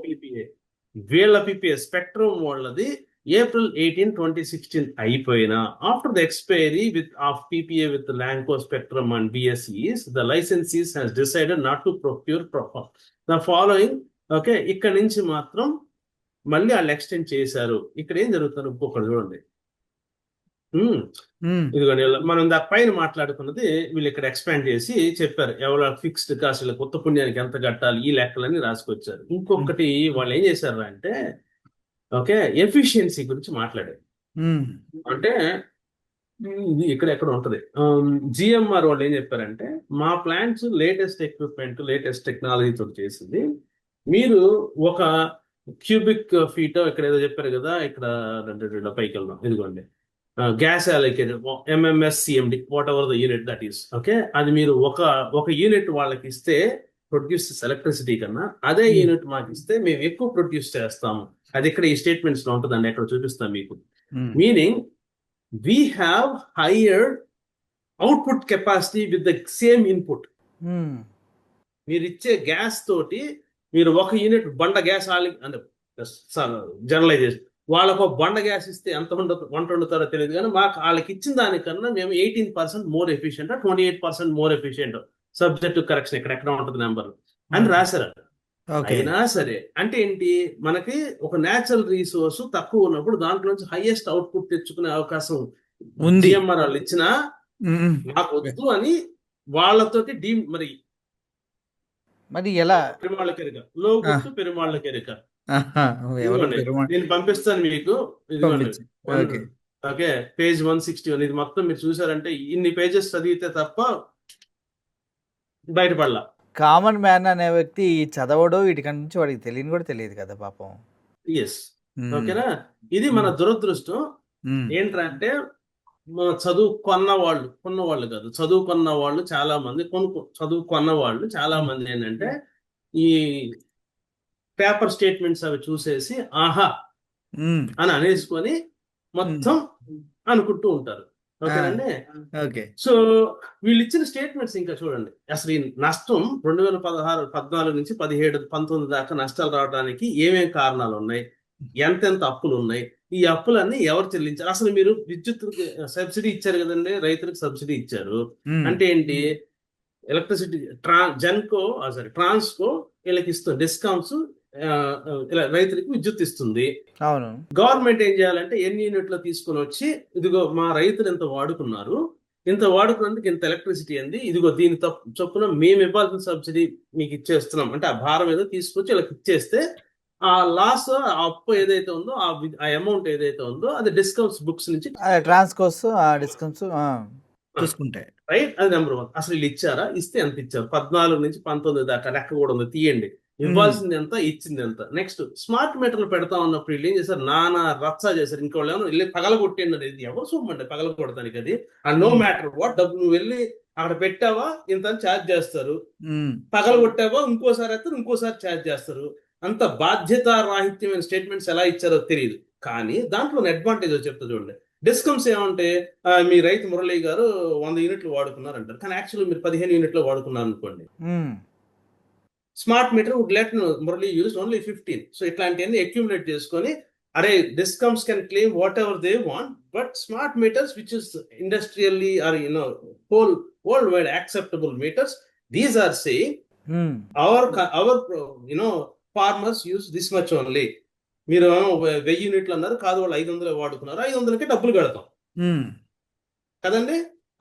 పీపీఏ వీళ్ళ పీపీఏ స్పెక్ట్రమ్ వాళ్ళది April 18, 2016 అయిపోయినా after the expiry of PPA with Lanco Spectrum and BSES the licensees has decided not to procure the following. Okay, ఇక్కడ నుంచి మాత్రం మళ్ళీ వాళ్ళు ఎక్స్టెండ్ చేశారు. ఇక్కడ ఏం జరుగుతుంది ఇంకొకటి చూడండి. ఇదిగోండి, మనం దా పైన మాట్లాడుకున్నది వీళ్ళు ఇక్కడ ఎక్స్పాండ్ చేసి చెప్పారు ఎవరు ఫిక్స్డ్ కాస్ట్, ఇలా కొత్త పుణ్యానికి ఎంత కట్టాలి, ఈ లెక్కలన్నీ రాసుకొచ్చారు. ఇంకొకటి వాళ్ళు ఏం చేశారు అంటే, ఓకే, ఎఫిషియన్సీ గురించి మాట్లాడారు. అంటే ఇది ఎక్కడ ఉంటది. జిఎంఆర్ వాళ్ళు ఏం చెప్పారంటే, మా ప్లాంట్స్ లేటెస్ట్ ఎక్విప్మెంట్ లేటెస్ట్ టెక్నాలజీతో చేసింది. మీరు ఒక క్యూబిక్ ఫీట్ ఇక్కడ ఏదో చెప్పారు కదా, ఇక్కడ పైకి వెళ్దాం. ఇదిగోండి, gas allocated MMSCMD what ever the unit that is. Okay, అది మీరు ఒక యూనిట్ వాళ్ళకి ఇస్తే ప్రొడ్యూస్ ఎలక్ట్రిసిటీ కన్నా అదే యూనిట్ మాకు ఇస్తే మేము ఎక్కువ ప్రొడ్యూస్ చేస్తాము. అది ఇక్కడ ఈ స్టేట్మెంట్స్ లో ఉంటుందండి, అక్కడ చూపిస్తాం మీకు. Meaning we have hire output capacity with the same input. మీరు ఇచ్చే గ్యాస్ తోటి మీరు ఒక యూనిట్ బండ గ్యాస్ అంటే జనరలైజేషన్, వాళ్ళకు బండ గ్యాస్ ఇస్తే ఎంత వంట వండుతారో తెలియదు, కానీ మాకు వాళ్ళకి ఇచ్చిన దానికన్నా మేము 18% more efficient, 28% more efficient, subject to correction ఎక్కడ ఉంటుంది నెంబర్ అని రాశారు. అయినా సరే అంటే ఏంటి, మనకి ఒక న్యాచురల్ రీసోర్స్ తక్కువ ఉన్నప్పుడు దాంట్లో నుంచి హైయెస్ట్ అవుట్పుట్ తెచ్చుకునే అవకాశం ఉంది. వాళ్ళు ఇచ్చినా మాకు వద్దు అని వాళ్ళతోటి మరి ఎలా పెరుమాళ్ళకెరిక లోగుట్టు పెరుమాళ్ళకెరిక నేను పంపిస్తాను మీకు. ఓకే, పేజ్ 161 ఇది మొత్తం మీరు చూసారంటే ఇన్ని పేజెస్ చదివితే తప్ప బయటపడలా. కామన్ మ్యాన్ అనే వ్యక్తి చదవడో వీటికి నుంచి వాడికి తెలియని కూడా తెలియదు కదా పాపం. ఎస్, ఓకేనా. ఇది మన దురదృష్టం. ఏంటంటే చదువుకున్న వాళ్ళు కాదు, చదువుకున్న వాళ్ళు చాలా మంది, చదువుకున్న వాళ్ళు చాలా మంది ఏంటంటే ఈ పేపర్ స్టేట్మెంట్స్ అవి చూసేసి ఆహా అని అనేసుకొని మొత్తం అనుకుంటూ ఉంటారు. ఓకేనండి. ఓకే, సో వీళ్ళు ఇచ్చిన స్టేట్మెంట్స్ ఇంకా చూడండి. అసలు ఈ నష్టం 2014 నుంచి 17-19 దాకా నష్టాలు రావడానికి ఏమేం కారణాలు ఉన్నాయి, ఎంతెంత అప్పులు ఉన్నాయి, ఈ అప్పులన్నీ ఎవరు చెల్లించారు, అసలు మీరు విద్యుత్ సబ్సిడీ ఇచ్చారు కదండి, రైతులకు సబ్సిడీ ఇచ్చారు అంటే ఏంటి, ఎలక్ట్రిసిటీ ట్రాన్స్కో వీళ్ళకి ఇస్తుంది, డిస్కౌంట్స్ ఇలా రైతులకు విద్యుత్ ఇస్తుంది. అవును, గవర్నమెంట్ ఏం చేయాలంటే ఎన్ని యూనిట్లో తీసుకొని వచ్చి ఇదిగో మా రైతులు ఇంత వాడుకున్నారు, ఇంత వాడుకున్నందుకు ఇంత ఎలక్ట్రిసిటీ అంది, ఇదిగో దీని చొప్పున మేము ఇవ్వాల్సిన సబ్సిడీ మీకు ఇచ్చేస్తున్నాం అంటే ఆ భారం ఏదో తీసుకొచ్చి వీళ్ళకి ఇచ్చేస్తే ఆ లాస్, ఆ అప్పు ఏదైతే ఉందో ఆ అమౌంట్ ఏదైతే ఉందో అది డిస్కౌంట్స్ బుక్స్ నుంచి ట్రాన్స్కోస్ డిస్కౌంట్స్ చూసుకుంటాయి. రైట్, అది నెంబర్ 1. అసలు వీళ్ళు ఇచ్చారా, ఇస్తే ఎంత ఇచ్చారు, 14 నుంచి 19 దాకా లెక్క కూడా ఉంది, తీయండి. ఇవ్వాల్సింది ఎంత, ఇచ్చింది ఎంత. నెక్స్ట్ స్మార్ట్ మీటర్లు పెడతా ఉన్నప్పుడు వీళ్ళు ఏం చేశారు, నానా రచ్చా చేశారు. ఇంకోళ్ళు ఏమన్నా వెళ్ళి పగలగొట్టండి, ఇది ఎవరు సొమ్మండి పగలగొడతానికి, అది నో మ్యాటర్ వాట్ డబ్బు నువ్వు వెళ్ళి అక్కడ పెట్టావా ఇంత ఛార్జ్ చేస్తారు, పగలగొట్టావా ఇంకోసారి అయితే ఇంకోసారి ఛార్జ్ చేస్తారు. అంత బాధ్యత రాహిత్యమైన స్టేట్మెంట్స్ ఎలా ఇచ్చారో తెలియదు. కానీ దాంట్లో అడ్వాంటేజ్ చెప్తా చూడండి. డిస్కమ్స్ ఏమంటే మీ రైతు మురళి గారు 100 యూనిట్లు వాడుకున్నారు అంటారు, కానీ యాక్చువల్లీ మీరు 15 యూనిట్లు వాడుకున్నారు అనుకోండి, smart meter would let Murali use only 15. So ఇట్లాంటివన్నీ అక్యుములేట్ చేసుకొని అరే discoms can claim whatever they want, but smart meters which is industrially are whole worldwide acceptable meters. These are saying um, our farmers use this much only. మీరు 1000 యూనిట్లు అన్నారు, కాదు వాళ్ళు 500 వాడుకున్నారు, 500కే డబ్బులు కడతాం ఉమ్. కదండి.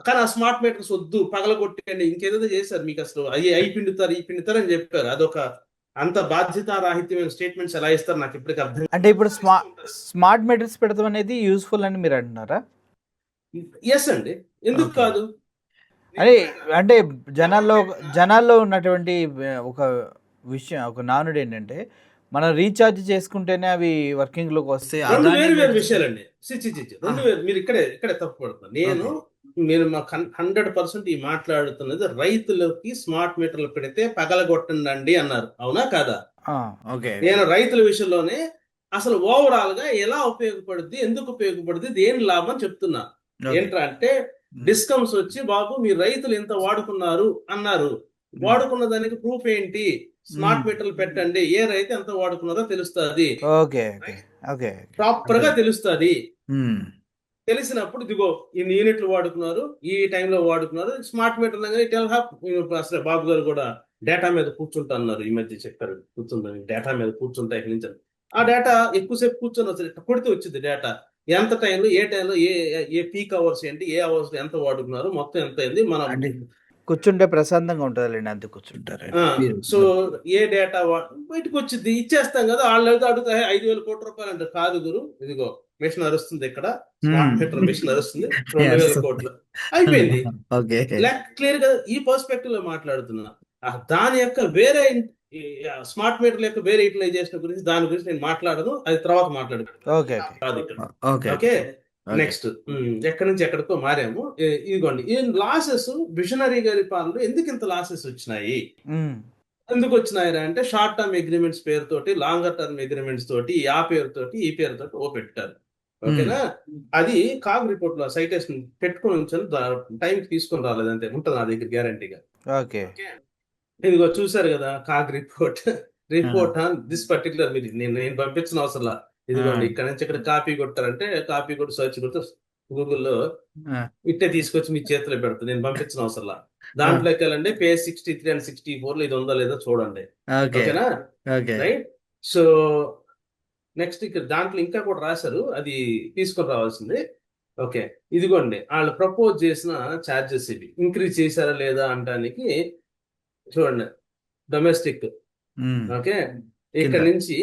కానీ ఆ స్మార్ట్ మీటర్స్ వద్దు, పగలగొట్టండి, ఇంకేదో చేశారు, మీకు అసలు అవి పిండుతారు ఈ పిండుతారు అని చెప్పారు. అదొక అంత బాధ్యతారాహిత్యమైన స్టేట్మెంట్స్ ఎలా ఇస్తారు నాకు ఇప్పటికి అర్థం. అంటే ఇప్పుడు స్మార్ట్ మీటర్స్ పెడతాం అనేది యూస్ఫుల్ అని మీరు అంటున్నారా? ఎస్ అండి, ఎందుకు కాదు. అదే అంటే జనాల్లో ఉన్నటువంటి ఒక విషయం, ఒక నానుడు ఏంటంటే మనం రీఛార్జ్ చేసుకుంటేనే అవి వర్కింగ్ లోకి వస్తాయి. రెండు వేరు విషయాలండి. రెండు వేరు. మీరు ఇక్కడే తప్పు పడుతున్నారు. నేను మా 100% ఈ మాట్లాడుతున్నది రైతులకి స్మార్ట్ మీటర్లు పెడితే పగలగొట్టండి అన్నారు, అవునా కాదా? నేను రైతుల విషయంలోనే అసలు ఓవరాల్ గా ఎలా ఉపయోగపడుద్ది, ఎందుకు ఉపయోగపడుద్ది, దేని లాభం చెప్తున్నా. ఏంటంటే డిస్కమ్స్ వచ్చి బాబు మీరు రైతులు ఎంత వాడుకున్నారు అన్నారు, వాడుకున్న దానికి ప్రూఫ్ ఏంటి, స్మార్ట్ మీటర్లు పెట్టండి, ఏ రైతు ఎంత వాడుకున్నారో తెలుస్తుంది, ప్రాపర్ గా తెలుస్తుంది. తెలిసినప్పుడు ఇదిగో ఇన్ని యూనిట్లు వాడుకున్నారు, ఈ టైంలో వాడుకున్నారు, స్మార్ట్ మీటర్ అసలు బాబు గారు కూడా డేటా మీద కూర్చుంటున్నారు, ఈ మధ్య చెప్పారు కూర్చుంటారు, డేటా మీద కూర్చుంటా ఎక్కించారు. ఆ డేటా ఎక్కువసేపు కూర్చొని అసలు కొడితే వచ్చింది డేటా, ఎంత టైంలో ఏ టైంలో ఏ పీక్ అవర్స్ ఏంటి, ఏ అవర్స్ ఎంత వాడుకున్నారు, మొత్తం ఎంత అయింది, మనం కూర్చుంటే ప్రశాంతంగా ఉంటుంది, అంత కూర్చుంటారు. సో ఏ డేటా బయటకు వచ్చింది, ఇచ్చేస్తాం కదా. వాళ్ళు అడుగుతా 5,000 కోట్ల రూపాయలు అంటే, కాదు గురు ఇదిగో మిషన్ అరుస్తుంది, ఇక్కడ స్మార్ట్ మీటర్ మిషన్ అరుస్తుంది, 2,000 కోట్లు అయిపోయింది. క్లియర్ గా ఈ పర్స్పెక్టివ్ లో మాట్లాడుతున్నా. దాని యొక్క వేరే స్మార్ట్ మీటర్ యొక్క వేరే యూటిలైజేషన్ గురించి, దాని గురించి నేను మాట్లాడను, అది తర్వాత మాట్లాడదు. ఓకే, నెక్స్ట్ ఎక్కడి నుంచి ఎక్కడికో మారాము. ఇదిగోండి ఈ లాసెస్ విజనరీ గారి పాలనలో ఎందుకు ఇంత లాసెస్ వచ్చినాయి, ఎందుకు వచ్చినాయి అంటే షార్ట్ టర్మ్ అగ్రిమెంట్స్ పేరుతోటి, లాంగర్ టర్మ్ అగ్రిమెంట్స్ తోటి, ఆ పేరుతోటి ఈ పేరుతోటి పెట్టారు. ఓకేనా, అది కాగ్ రిపోర్ట్ లో సైటేషన్ పెట్టుకుని ఉంచాను, టైం తీసుకొని రాలేదు అంతే, ఉంటుంది నా దగ్గర గ్యారంటీగా. ఇదిగో చూసారు కదా కాగ్ రిపోర్ట్ దిస్ పర్టికులర్, మీరు నేను పంపించిన అవసరం. ఇదిగోండి ఇక్కడ నుంచి ఇక్కడ కాపీ కొట్టారంటే, కాపీ కొట్టి సర్చ్ కొడితే గూగుల్లో ఇట్టే తీసుకొచ్చి మీ చేతిలో పెడతాను, నేను పంపించిన అవసరం. దాంట్లోకి వెళ్ళండి, పేజ్ 63 and 64 లో ఇది ఉందో లేదో చూడండి. ఓకేనా, రైట్. సో నెక్స్ట్ ఇక్కడ దాంట్లో ఇంకా కూడా రాశారు, అది తీసుకొని రావాల్సింది. ఓకే, ఇదిగోండి వాళ్ళు ప్రపోజ్ చేసిన ఛార్జెస్ ఇవి ఇంక్రీజ్ చేశారా లేదా అంటానికి చూడండి. డొమెస్టిక్, ఓకే, ఇక్కడ నుంచి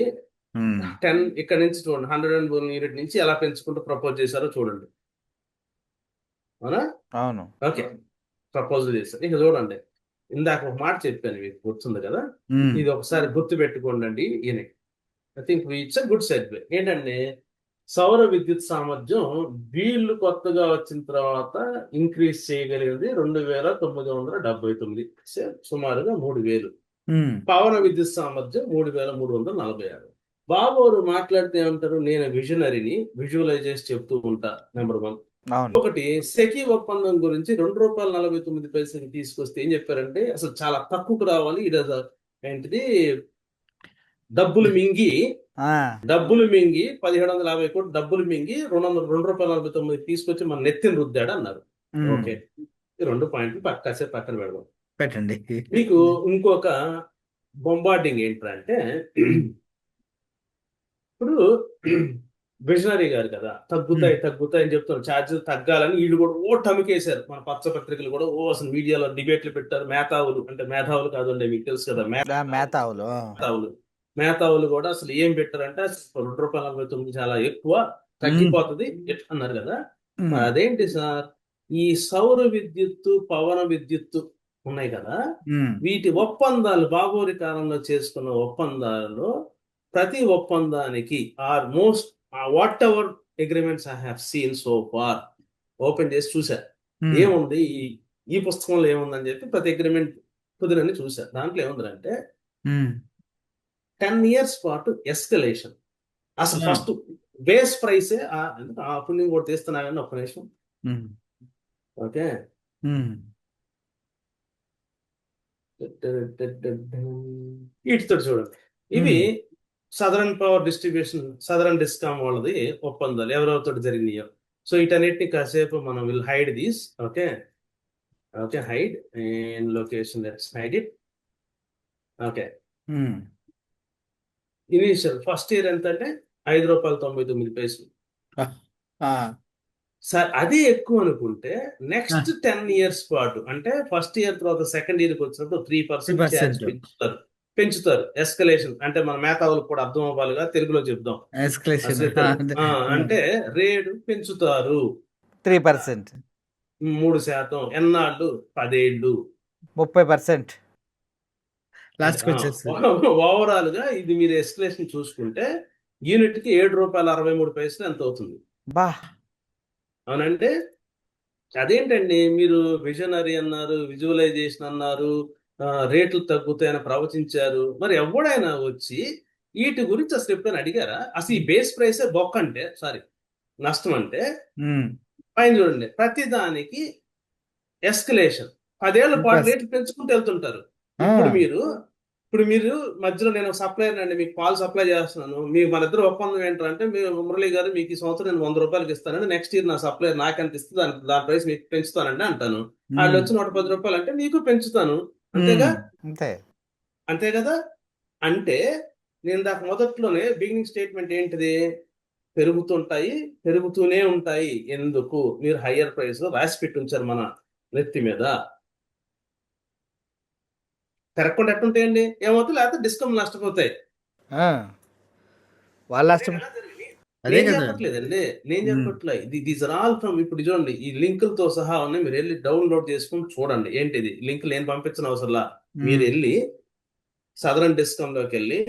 10, ఇక్కడ నుంచి చూడండి 101 యూనిట్ నుంచి ఎలా పెంచుకుంటూ ప్రపోజ్ చేశారో చూడండి, అవునా? అవును. ఓకే, ప్రపోజల్ చేశారు. ఇక చూడండి, ఇందాక ఒక మాట చెప్పాను మీకు గుర్తుంది కదా, ఇది ఒకసారి గుర్తు పెట్టుకోండి. I think it's good segue. ఏంటంటే సౌర విద్యుత్ సామర్థ్యం వీళ్ళు కొత్తగా వచ్చిన తర్వాత ఇంక్రీజ్ చేయగలిగింది 2,979, సుమారుగా 3,000. పవన విద్యుత్ సామర్థ్యం 3,346. బాబు వారు మాట్లాడితే ఏమంటారు, నేను విజనరీని విజువలైజ్ చేసి చెప్తూ ఉంటా. నెంబర్ 1. ఒకటి, సెకీ ఒప్పందం గురించి ₹2.49 తీసుకొస్తే ఏం చెప్పారంటే, అసలు చాలా తక్కువకు రావాలి, ఏంటిది డబ్బులు మింగి 1,750 కోట్లు డబ్బులు మింగి ₹2.49 తీసుకొచ్చి మన నెత్తిని రుద్దాడు అన్నారు. ఓకే, ఈ 2 పాయింట్లు కాసేపు పక్కన పెడదాం, పెట్టండి. మీకు ఇంకొక బొంబార్డింగ్ ఏంటంటే, ఇప్పుడు విజనరీ గారు కదా, తగ్గుతాయి అని చెప్తున్నారు, ఛార్జీలు తగ్గాలని వీళ్ళు కూడా టమికేశారు. మన పచ్చ పత్రికలు కూడా అసలు మీడియాలో డిబేట్లు పెట్టారు. మేధావులు, అంటే మేధావులు కాదండి, మీకు తెలుసు కదా, మేధావులు కూడా అసలు ఏం పెట్టారంటే, ₹2.49 చాలా ఎక్కువ, తగ్గిపోతుంది అన్నారు కదా. అదేంటి సార్, ఈ సౌర విద్యుత్తు, పవన విద్యుత్తు ఉన్నాయి కదా, వీటి ఒప్పందాలు బాబోరి కాలంలో చేసుకున్న ఒప్పందాలలో ప్రతి ఒప్పందానికి almost whatever agreements I have seen so far, open చేసి చూసా ఏముంది ఈ పుస్తకంలో ఏముందని చెప్పి ప్రతి అగ్రిమెంట్ కుదిరని చూసా. దాంట్లో ఏముందంటే 10 years పాటు ఎస్కలేషన్. అసలు ఫస్ట్ బేస్ ప్రైసే, అప్పుడు నేను కూడా తీస్తున్నా కానీ ఒక్క నిమిషం. ఓకే, వీటితో చూడండి, ఇవి southern power distribution, southern discom వాళ్ళది ఒప్పందాలు ఎవరెవరితో జరిగినాయో. సో వీటన్నిటిని కాసేపు మనం will hide these. Okay, okay, hide in location, let's hide it. Okay, initial first year ఎంత అంటే ₹5.99. సార్ అదే ఎక్కువ అనుకుంటే నెక్స్ట్ 10 years పాటు, అంటే ఫస్ట్ ఇయర్ తర్వాత సెకండ్ ఇయర్కి వచ్చినప్పుడు 3% ఛార్జ్ 3%. పెంచుతారు. ఎస్కలేషన్ అంటే మన మేధావులకు కూడా అర్థం అవ్వాలిగా, తెలుగులో చెప్దాం. ఎస్కలేషన్. అసలు అంటే రేటు పెంచుతారు 3%. 3%. ఎన్నాళ్ళు? 10 ఏళ్ళు. 30% లాస్ట్కి వచ్చేసి. ఓవరాల్ గా ఇది మీరు ఎస్కలేషన్ చూసుకుంటే యూనిట్ కి ₹7.63 ఎంత అవుతుంది? బా. అవునంటే అదేంటండి, మీరు విజనరీ అన్నారు, విజువలైజేషన్ అన్నారు, రేట్లు తగ్గుతాయని ప్రవచించారు. మరి ఎవడైనా వచ్చి వీటి గురించి అసలు ఎప్పుడైనా అడిగారా? అసలు ఈ బేస్ ప్రైసే బొక్క అంటే, సారీ, నష్టం అంటే. పైన చూడండి, ప్రతి దానికి ఎస్కలేషన్ 10 ఏళ్ల పాటు రేట్లు పెంచుకుంటూ వెళ్తుంటారు. ఇప్పుడు మీరు మధ్యలో, నేను సప్లయర్ అండి, మీకు పాలు సప్లై చేస్తున్నాను, మన ఇద్దరు ఒప్పందం ఏంటంటే, మీరు మురళి గారు మీకు ఈ సంవత్సరం నేను ₹100 ఇస్తానండి, నెక్స్ట్ ఇయర్ నా సప్లయర్ నాకెంత ఇస్తే దాని ప్రైస్ మీకు పెంచుతానండి అంటాను. వాళ్ళు వచ్చి ₹110 అంటే మీకు పెంచుతాను. అంతేగా? అంతే కదా? అంటే నేను దాకా మొదట్లోనే బిగినింగ్ స్టేట్మెంట్ ఏంటిది? పెరుగుతుంటాయి, పెరుగుతూనే ఉంటాయి. ఎందుకు? మీరు హయ్యర్ ప్రైస్ లో రాసి పెట్టి ఉంచారు మన నెత్తి మీద. పెరగకుండా ఎట్టుంటాయండి? ఏమవుతుంది? లేకపోతే డిస్కౌంట్ నష్టపోతాయి. వాళ్ళు నేను చెప్పట్లేదండి, నేను చెప్పట్లే. దీస్ ఆర్ ఆల్ ఫ్రమ్, ఇప్పుడు చూడండి ఈ లింకులతో సహా ఉన్నాయి, మీరు వెళ్ళి డౌన్లోడ్ చేసుకుని చూడండి. ఏంటిది లింక్ నేను పంపించిన అవసరంలా. మీరు వెళ్ళి సదరన్ డిస్కౌంట్ లోకి వెళ్ళి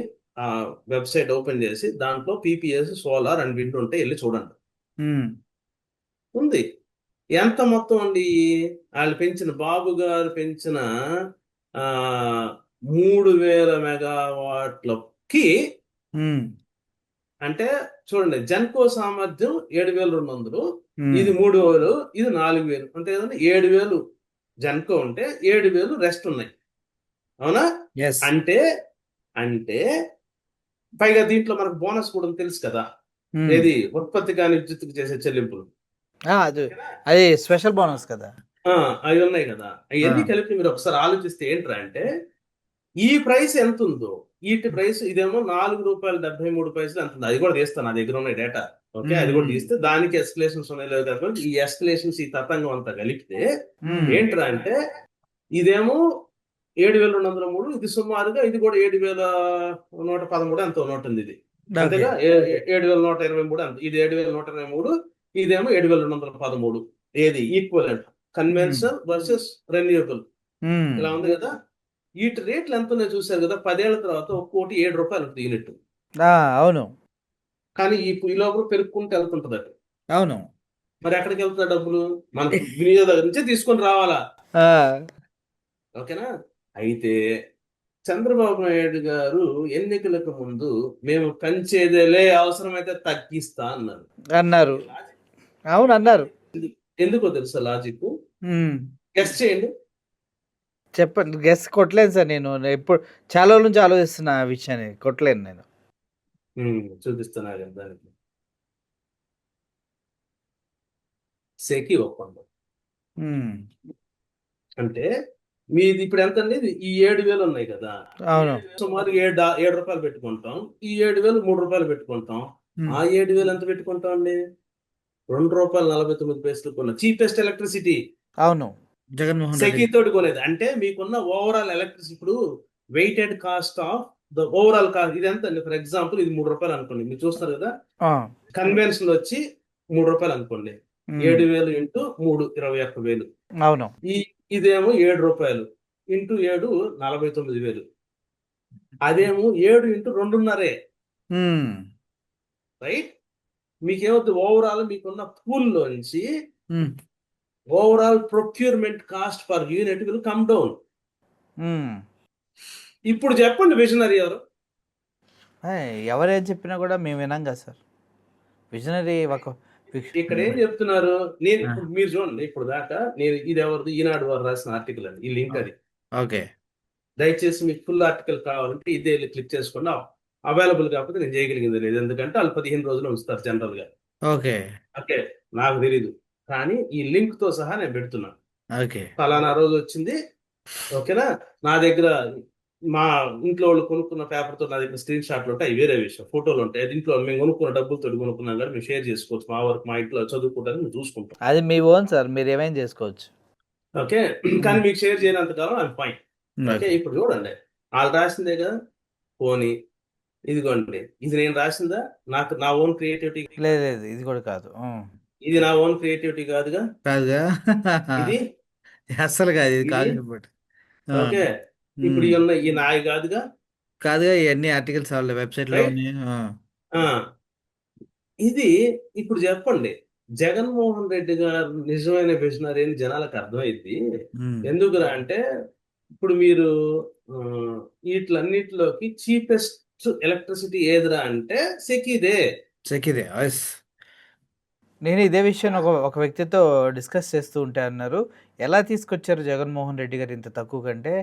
ఆ వెబ్సైట్ ఓపెన్ చేసి దాంట్లో పీపీఎస్, సోలార్ అండ్ విండ్ ఉంటే వెళ్ళి చూడండి. ఉంది. ఎంత మొత్తం అండి? వాళ్ళు పెంచిన, బాబు గారు పెంచిన 3000 మెగావాట్లకి, అంటే చూడండి, జెన్కో సామర్థ్యం 7200, ఇది 3000, ఇది 4000, అంతే కదండి. 7000 జెన్కో ఉంటే 7000 రెస్ట్ ఉన్నాయి. అవునా? అంటే అంటే పైగా దీంట్లో మనకు బోనస్ కూడా తెలుసు కదా, ఏది ఉత్పత్తి కాని విద్యుత్తుకు చేసే చెల్లింపులు, అది స్పెషల్ బోనస్ కదా, అవి ఉన్నాయి కదా. అవన్నీ కలిపి మీరు ఒకసారి ఆలోచిస్తే ఏంట్రా అంటే, ఈ ప్రైస్ ఎంత ఉందో, వీటి ప్రైస్ ఇదేమో ₹4.73 ఎంత ఉంది. అది కూడా తీస్తాను, నా దగ్గర ఉన్న డేటా. ఓకే, అది కూడా తీస్తే దానికి ఎస్కలేషన్స్ ఉన్నాయి లేదు కాబట్టి, ఈ ఎస్కలేషన్స్, ఈ తతంగం అంతా కలిపితే ఏంట్రా అంటే, ఇదేమో 7203, ఇది సుమారుగా, ఇది కూడా 7113 ఎంతో ఉంటుంది. ఇది అంతేగా, 7123 అంత, ఇది 7123, ఇదేమో 7213. ఏది ఈక్వలెంట్? కన్వెన్షనల్ వర్సెస్ రెన్యూబుల్, ఇలా ఉంది కదా. వీటి రేట్లు ఎంత ఉన్నాయో చూసారు కదా. 10 ఏళ్ల తర్వాత ఒక్కోటి ₹7 ఉంటుంది యూనిట్. అవును. కానీ ఈ లోపల పెరుక్కుంటూ వెళ్తుంటది అటు. అవును. మరి ఎక్కడికి వెళ్తున్నా డబ్బులు? మన వినియోగదారు నుంచే తీసుకొని రావాలా. ఓకేనా? అయితే చంద్రబాబు నాయుడు గారు ఎన్నికలకు ముందు మేము పెంచేదేలే, అవసరమైతే తగ్గిస్తా అన్నారు. అవును అన్నారు. ఎందుకో తెలుసా లాజిక్? గెస్ చేయండి. చెప్పండి. గెస్ కొట్టలేను సార్, నేను ఎప్పుడు చాలా రోజుల నుంచి ఆలోచిస్తున్నా ఆ విషయాన్ని, కొట్టలేను నేను. చూపిస్తున్నా దానికి. సెకి ఒప్పందం. అంటే మీది ఇప్పుడు ఎంత అండి? ఈ 7000 ఉన్నాయి కదా, అవును, సుమారు ₹7 పెట్టుకుంటాం. ఈ 7000 ₹3 పెట్టుకుంటాం. ఆ 7000 ఎంత పెట్టుకుంటాం అండి? ₹2.49 కొన్న చీపెస్ట్ ఎలక్ట్రిసిటీ. అవును, జగన్మోహన్ సెకి తోటి కొనేది. అంటే మీకున్న ఓవరాల్ ఎలక్ట్రిసిటీ, ఇప్పుడు weighted cost of the overall cost ఇది ఎంత అండి? ఫర్ ఎగ్జాంపుల్ ఇది ₹3 అనుకోండి, మీరు చూస్తారు కదా. కన్వెన్షన్ వచ్చి ₹3 అనుకోండి, 7000 ఇంటూ 3 21,000. అవును. ఇదేమో ₹7 ఇంటూ 7 49,000. అదేమో 7 ఇంటూ 2.5. రైట్? మీకేమవుతుంది? ఓవరాల్ మీకున్న పూల్లో నుంచి overall procurement cost per unit will come down. ఇప్పుడు చెప్పండి, విజనరీ ఎవరు? ఎవరేం చెప్పినా కూడా మేము వినాం కదా సార్. విజనరీ ఇక్కడ ఏం చెప్తున్నారు? నేను ఇప్పుడు మీరు చూడండి, ఇప్పుడు దాకా నేను, ఇది ఎవరిది? ఈనాడు వారు రాసిన ఆర్టికల్ అండి, ఈ లింక్ అది. ఓకే, దయచేసి మీకు ఫుల్ ఆర్టికల్ కావాలంటే ఇదే క్లిక్ చేసుకోండి. అవైలబుల్ కాకపోతే నేను చేయగలిగింది లేదు, ఎందుకంటే వాళ్ళు 15 రోజులు ఉంచుతారు జనరల్ గా. ఓకే, నాకు తెలీదు, కానీ ఈ లింక్ తో సహా నేను పెడుతున్నాను. ఓకే. ఫలానా రోజు వచ్చింది, ఓకేనా, నా దగ్గర మా ఇంట్లో వాళ్ళు కొనుక్కున్న పేపర్తో నా దగ్గర స్క్రీన్ షాట్లు ఉంటాయి, అవి వేరే విషయం, ఫోటోలు ఉంటాయి, అది ఇంట్లో మేము కొనుక్కున్న డబ్బులతో కొనుక్కున్నాం కానీ మేము షేర్ చేసుకోవచ్చు, మా వరకు మా ఇంట్లో చదువుకుంటానికి మేము చూసుకుంటాం. అది మీ ఓన్ సార్. మీరు ఏమైనా చేసుకోవచ్చు. ఓకే. కానీ మీకు షేర్ చేయనంత కాలం అది ఫైన్. ఓకే. ఓకే. ఇప్పుడు చూడండి, వాళ్ళు రాసిందే కదా, పోనీ ఇదిగోండి, ఇది నేను రాసిందా, నాకు నా ఓన్ క్రియేటివిటీ, లేదు లేదు, ఇది కూడా కాదు. ఇది నా ఓన్ క్రియేటివిటీ కాదుగా, కాదుగా. ఇది అస్సలు కాదు, ఇది ఇది కాదు రిపోర్ట్. ఓకే. ఇప్పుడు ఈ నాయి కాదుగా, కాదుగా, ఇవన్నీ ఆర్టికల్స్ వాళ్ళ వెబ్సైట్లో రైట్. ఉన్నాయి. ఇది ఇప్పుడు చెప్పండి, జగన్మోహన్ రెడ్డి గారు నిజమైన విజనరీ అని జనాలకు అర్థమైంది. ఎందుకురా అంటే ఇప్పుడు మీరు ఆ, వీటిలన్నిటిలోకి చీపెస్ట్ ఎలక్ట్రిసిటీ ఏదిరా అంటే సెకీదే. సెకిదే. నేను ఇదే విషయం ఒక వ్యక్తితో డిస్కస్ చేస్తూ ఉంటే అన్నారు, ఎలా తీసుకొచ్చారు జగన్మోహన్ రెడ్డి గారు ఇంత తక్కువ కంటే,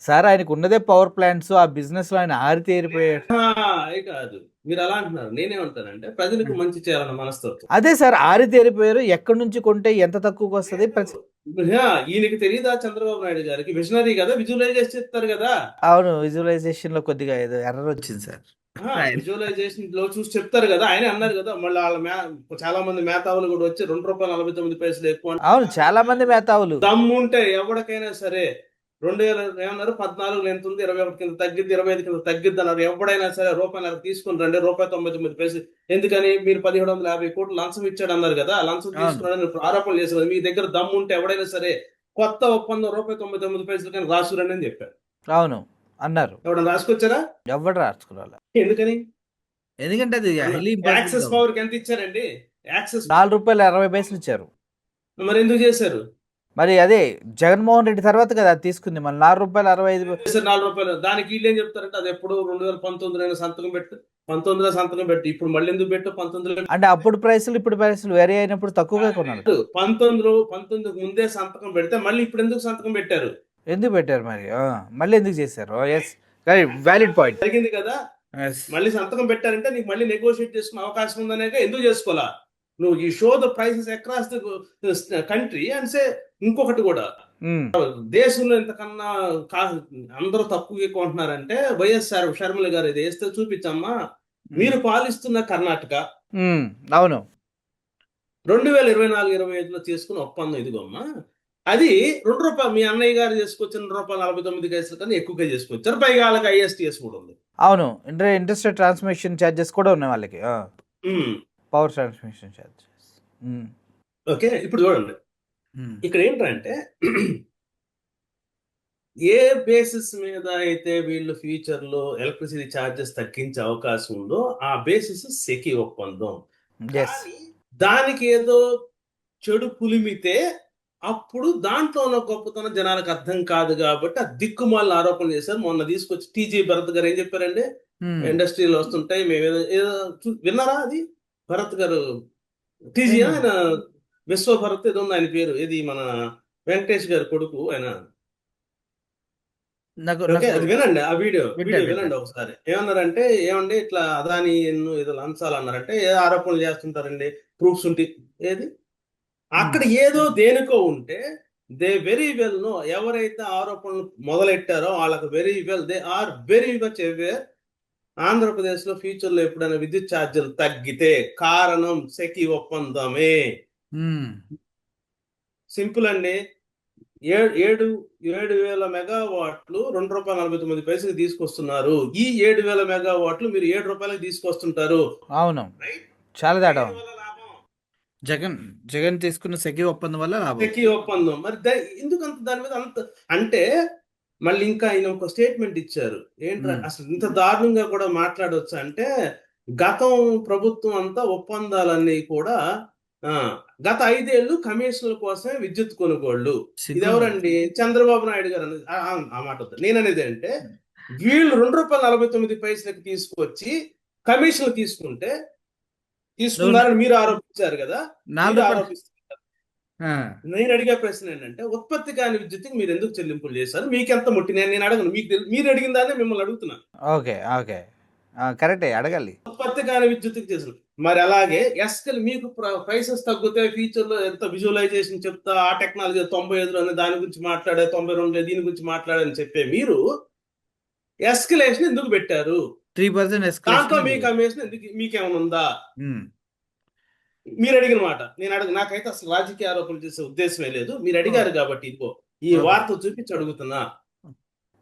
సార్ ఆయనకు ఉన్నదే పవర్ ప్లాంట్స్, ఆ బిజినెస్లో ఆయన ఆరితేరిపోయాడు. అది కాదు, మీరు అలా అంటున్నారు, నేనేమంటానంటే ప్రజలకు మంచి చేయాలన్న మనస్తత్వం. అదే సార్, ఆరితేరిపోయారు. ఎక్కడి నుంచి కొంటే ఎంత తక్కువకి వస్తుంది? ఈయనకి తెలియదా చంద్రబాబు నాయుడు గారికి విజనరీ కదా, విజువలైజ్ చేసి చెప్తారు కదా. అవును, విజువలైజేషన్ లో కొద్దిగా ఏదో ఎర్రర్ వచ్చింది సార్. విజువలైజేషన్ లో చూసి చెప్తారు కదా, ఆయన అన్నారు కదా, మళ్ళీ వాళ్ళ చాలా మంది మేధావులు కూడా వచ్చి ₹2.49 ఎక్కువ అవును, చాలా మంది మేధావులు. దమ్ముంటే ఎవరికైనా సరే 2000 ఏమన్నారు, 14 ఎంత ఉంది, 21 కింద తగ్గిద్ది, 25 కింద తగ్గిద్ది అన్నారు. ఎవడైనా సరే ₹1 తీసుకుని రండి, ₹1.99. ఎందుకని మీరు 1750 కోట్లు లంచం ఇచ్చాడు అన్నారు కదా, లంచం తీసుకున్నాడని ఇప్పుడు ఆరోపణలు చేశారు. మీ దగ్గర దమ్ము ఉంటే ఎవడైనా సరే కొత్త ఒప్పందం ₹1.99 కానీ రాసురండి అని చెప్పారు. అవును అన్నారు. ఎవడన్నా రాసుకొచ్చారా? ఎవడు రాసుకురాలా. ఎందుకని? ఎందుకంటే అది యాక్సెస్ పవర్ కి ఎంత ఇచ్చారండి? యాక్సెస్ ₹4.60 ఇచ్చారు. మరి ఎందుకు చేశారు? మరి అదే జగన్మోహన్ రెడ్డి తర్వాత కదా అది తీసుకుంది, మళ్ళీ ₹4.65. ₹4. దానికి వీళ్ళు ఏం చెప్తారంటే అది ఎప్పుడు 2019 సంతకం పెట్టు, 19లో సంతకం పెట్టు, ఇప్పుడు మళ్ళీ ఎందుకు పెట్టు 19లో అంటే అప్పుడు ప్రైసులు ఇప్పుడు ప్రైసులు వేరే అయినప్పుడు తక్కువగా కొన్నాడు. 19 ముందే సంతకం పెడితే మళ్ళీ ఇప్పుడు ఎందుకు సంతకం పెట్టారు? ఎందుకు పెట్టారు మరి? మళ్ళీ ఎందుకు చేశారు? Yes, valid point. జరిగింది కదా, మళ్ళీ సంతకం పెట్టారంటే నీకు మళ్ళీ నెగోషియేట్ చేసుకునే అవకాశం ఉందనే ఎందుకు చేసుకోవాలా? నువ్వు ఈ show the prices across the country and say. ఇంకొకటి కూడా, దేశంలో ఇంతకన్నా అందరూ తక్కువ కొంటున్నారంటే వైఎస్ఆర్ షర్మిల గారు ఇది వేస్తే చూపించమ్మా, మీరు పాలిస్తున్న కర్ణాటక అవును 2024-25లో చేసుకున్న ఒప్పందం ఇదిగోమ్మా, అది ₹2 మీ అన్నయ్య గారు చేసుకొచ్చిన ₹1.49 కన్నా ఎక్కువగా చేసుకొచ్చారు, పైగా వాళ్ళకి ISTS కూడా ఉంది. అవును, ఇంట్రెస్ట్ ట్రాన్స్మిషన్ ఛార్జెస్ కూడా ఉన్నాయి వాళ్ళకి, పవర్ ట్రాన్స్మిషన్ ఛార్జెస్. ఓకే. ఇప్పుడు చూడండి, ఇక్కడ ఏంటంటే ఏ బేసిస్ మీద అయితే వీళ్ళు ఫ్యూచర్ లో ఎలక్ట్రిసిటీ ఛార్జెస్ తగ్గించే అవకాశం ఉందో ఆ బేసిస్ సెకీ ఒప్పందం. దానికి ఏదో చెడు పులిమితే అప్పుడు దాంట్లో ఉన్న గొప్పతనం జనాలకు అర్థం కాదు కాబట్టి ఆ దిక్కుమాలను ఆరోపణలు చేశారు. మొన్న తీసుకొచ్చి TG భరత్ గారు ఏం చెప్పారండి, ఇండస్ట్రీలో వస్తుంటాయి మేము ఏదో విన్నారా? అది భరత్ గారు TG ఆయన విశ్వభరత్ ఏదో ఉంది ఆయన పేరు, ఏది మన వెంకటేష్ గారి కొడుకు ఆయన. అది వినండి, ఆ వీడియో వినండి ఒకసారి. ఏమన్నారంటే, ఏమండి ఇట్లా అదాని ఏదో లంచాలు అన్నారంటే, ఏ ఆరోపణలు చేస్తుంటారండి, ప్రూఫ్స్ ఉంటే ఏది అక్కడ ఏదో దేనికో ఉంటే దే వెరీ వెల్ నో, ఎవరైతే ఆరోపణలు మొదలెట్టారో వాళ్ళకి very well, they are very much aware. Andhra Pradesh లో ఫ్యూచర్ లో ఎప్పుడైనా విద్యుత్ ఛార్జీలు తగ్గితే కారణం సెకీ ఒప్పందమే. సింపుల్ అండి. 7,000 మెగావాట్లు ₹2.49 తీసుకొస్తున్నారు. ఈ 7,000 మెగావాట్లు మీరు ₹7 తీసుకొస్తుంటారు. అవును, చాలా తేడా. జగన్ తీసుకున్న సెకీ ఒప్పందం వల్ల సెకీ ఒప్పందం మరి ఎందుకు అంత దాని మీద అంత అంటే, మళ్ళీ ఇంకా ఆయన ఒక స్టేట్మెంట్ ఇచ్చారు. ఏంటంటే అసలు ఇంత దారుణంగా కూడా మాట్లాడవచ్చు అంటే, గతం ప్రభుత్వం అంతా ఒప్పందాలన్నీ కూడా గత 5 ఏళ్ళు కమిషన్ల కోసమే విద్యుత్ కొనుగోళ్లు. ఇది ఎవరండి? చంద్రబాబు నాయుడు గారు అనేది. ఆ మాట వద్దు. నేననేది అంటే, వీళ్ళు ₹2.49 తీసుకొచ్చి కమిషన్లు తీసుకున్నారని మీరు ఆరోపించారు కదా. నేను అడిగే ప్రశ్న ఏంటంటే, ఉత్పత్తి కాని విద్యుత్కి మీరు ఎందుకు చెల్లింపులు చేశారు? మీకెంత ముట్టి? నేను అడగను, మీరు అడిగిన దాన్ని మిమ్మల్ని అడుగుతున్నా. ఓకే, కరెక్టే, అడగాలి. ఉత్పత్తి కాని విద్యుత్కి చేశారు. మరి అలాగే ఎస్కల్ మీకు ప్రైసెస్ తగ్గితే ఫ్యూచర్ లో ఎంత విజువలైజేషన్ చెప్తా ఆ టెక్నాలజీ 95లోనే దాని గురించి మాట్లాడే 92 దీని గురించి మాట్లాడని చెప్పే మీరు ఎస్కలేషన్ ఎందుకు పెట్టారు? 3% దాంట్లో ఎస్కలేషన్. మీ కమిషన్ ఎందుకు మీకేమైనా ఉందా? మీరు అడిగిన మాట నేను నాకైతే అసలు రాజకీయ ఆరోపణలు చేసే ఉద్దేశమే లేదు. మీరు అడిగారు కాబట్టి ఇదిగో ఈ వార్త చూపించి అడుగుతున్నా.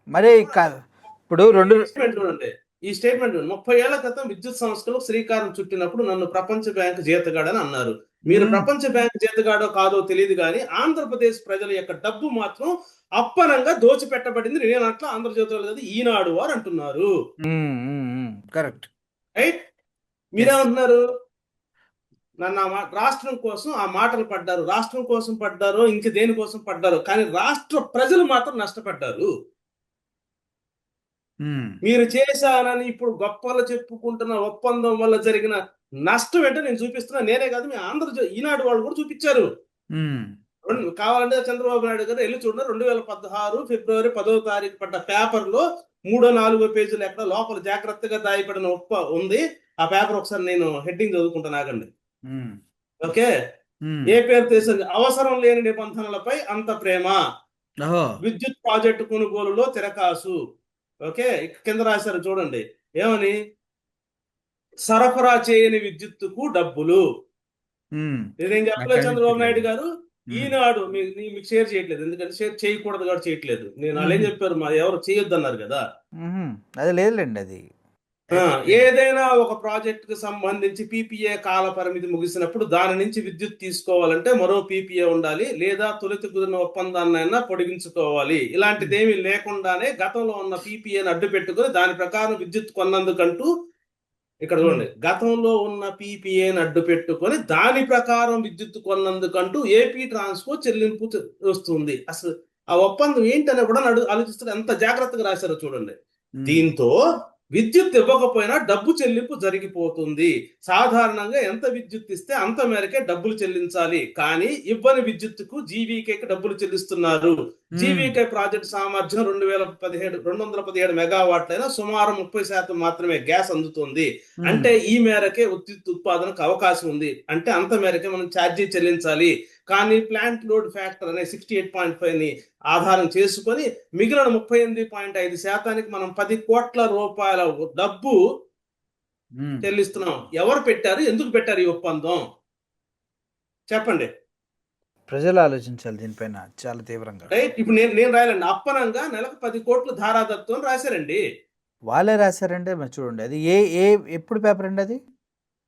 మరి ఇప్పుడు రెండు స్టేట్మెంట్ చూడండి. ఈ స్టేట్మెంట్ 30 ఏళ్ల క్రితం విద్యుత్ సంస్థలు శ్రీకారం చుట్టినప్పుడు నన్ను ప్రపంచ బ్యాంక్ జీతగాడని అన్నారు. మీరు ప్రపంచ బ్యాంక్ జీతగాడో కాదో తెలియదు కానీ ఆంధ్రప్రదేశ్ ప్రజల యొక్క డబ్బు మాత్రం అప్పనంగా దోచిపెట్టబడింది. నేను అట్లా ఆంధ్రజ్యోతిలో కదా ఈనాడు వారు అంటున్నారు. Correct right. మీరేమంటున్నారు? నన్ను రాష్ట్రం కోసం ఆ మాటలు పడ్డారు. రాష్ట్రం కోసం పడ్డారో ఇంక దేనికోసం పడ్డారో కానీ రాష్ట్ర ప్రజలు మాత్రం నష్టపడ్డారు. మీరు చేశానని ఇప్పుడు గొప్పలు చెప్పుకుంటున్న ఒప్పందం వల్ల జరిగిన నష్టం ఏంటో నేను చూపిస్తున్నా. నేనే కాదు, మీ ఈనాడు వాళ్ళు కూడా చూపించారు. కావాలంటే చంద్రబాబు నాయుడు గారు వెళ్ళి చూడండి. 2016 ఫిబ్రవరి 10వ తారీఖు పడ్డ పేపర్ లో 3-4 పేజీలు ఎక్కడ లోపల జాగ్రత్తగా దాయపడిన ఉంది. ఆ పేపర్ ఒకసారి నేను హెడ్డింగ్ చదువుకుంటాను, ఆగండి. ఓకే. ఏ పేరు తెలిసింది? అవసరం లేని నిబంధనలపై అంత ప్రేమ, విద్యుత్ ప్రాజెక్టు కొనుగోలులో తిరకాసు. ఓకే, కింద రాశారు చూడండి ఏమని? సరఫరా చేయని విద్యుత్తుకు డబ్బులు. ఇదేం చెప్పలేదు చంద్రబాబు నాయుడు గారు. ఈనాడు మీకు షేర్ చేయట్లేదు, ఎందుకంటే షేర్ చేయకూడదు కాబట్టి చేయట్లేదు. నేను వాళ్ళు ఏం చెప్పారు, మరి ఎవరు చేయొద్దు అన్నారు కదా. అది లేదులేండి. అది ఏదైనా ఒక ప్రాజెక్ట్ కు సంబంధించి పీపీఏ కాల పరిమితి ముగిసినప్పుడు దాని నుంచి విద్యుత్ తీసుకోవాలంటే మరో పీపీఏ ఉండాలి, లేదా తొలిత కుదిరిన ఒప్పందాన్నైనా పొడిగించుకోవాలి. ఇలాంటిదేమీ లేకుండానే గతంలో ఉన్న పీపీఏని అడ్డు పెట్టుకుని దాని ప్రకారం విద్యుత్ కొన్నందుకంటూ ఇక్కడ చూడండి, గతంలో ఉన్న పీపీఏని అడ్డు పెట్టుకొని దాని ప్రకారం విద్యుత్ కొన్నందుకంటూ ఏపీ ట్రాన్స్కో చెల్లింపు వస్తుంది. అసలు ఆ ఒప్పందం ఏంటనే కూడా ఆలోచిస్తారు. ఎంత జాగ్రత్తగా రాశారో చూడండి. దీంతో విద్యుత్ ఇవ్వకపోయినా డబ్బు చెల్లింపు జరిగిపోతుంది. సాధారణంగా ఎంత విద్యుత్ ఇస్తే అంత మేరకే డబ్బులు చెల్లించాలి. కానీ ఇవ్వని విద్యుత్తుకు జీవీకేకి డబ్బులు చెల్లిస్తున్నారు. జీవీకే ప్రాజెక్ట్ సామర్థ్యం 217 మెగావాట్లైనా సుమారు 30% మాత్రమే గ్యాస్ అందుతుంది. అంటే ఈ మేరకే విద్యుత్ ఉత్పాదనకు అవకాశం ఉంది. అంటే అంత మేరకే మనం ఛార్జీ చెల్లించాలి. కానీ ప్లాంట్ లోడ్ ఫ్యాక్టర్ అనే 68.5 ని ఆధారం చేసుకొని మిగిలిన 38.5% మనం 10 కోట్ల రూపాయల డబ్బు చెల్లిస్తున్నాం. ఎవరు పెట్టారు? ఎందుకు పెట్టారు ఈ ఒప్పందం? చెప్పండి. ప్రజలు ఆలోచించాలి దీనిపైన చాలా తీవ్రంగా. రైట్. ఇప్పుడు నేను రాయాలండి, అప్పనంగా నెలకు 10 కోట్లు ధారాదత్వం రాశారండి. వాళ్ళే రాశారంటే మరి చూడండి. అది ఎప్పుడు పేపర్ అండి? అది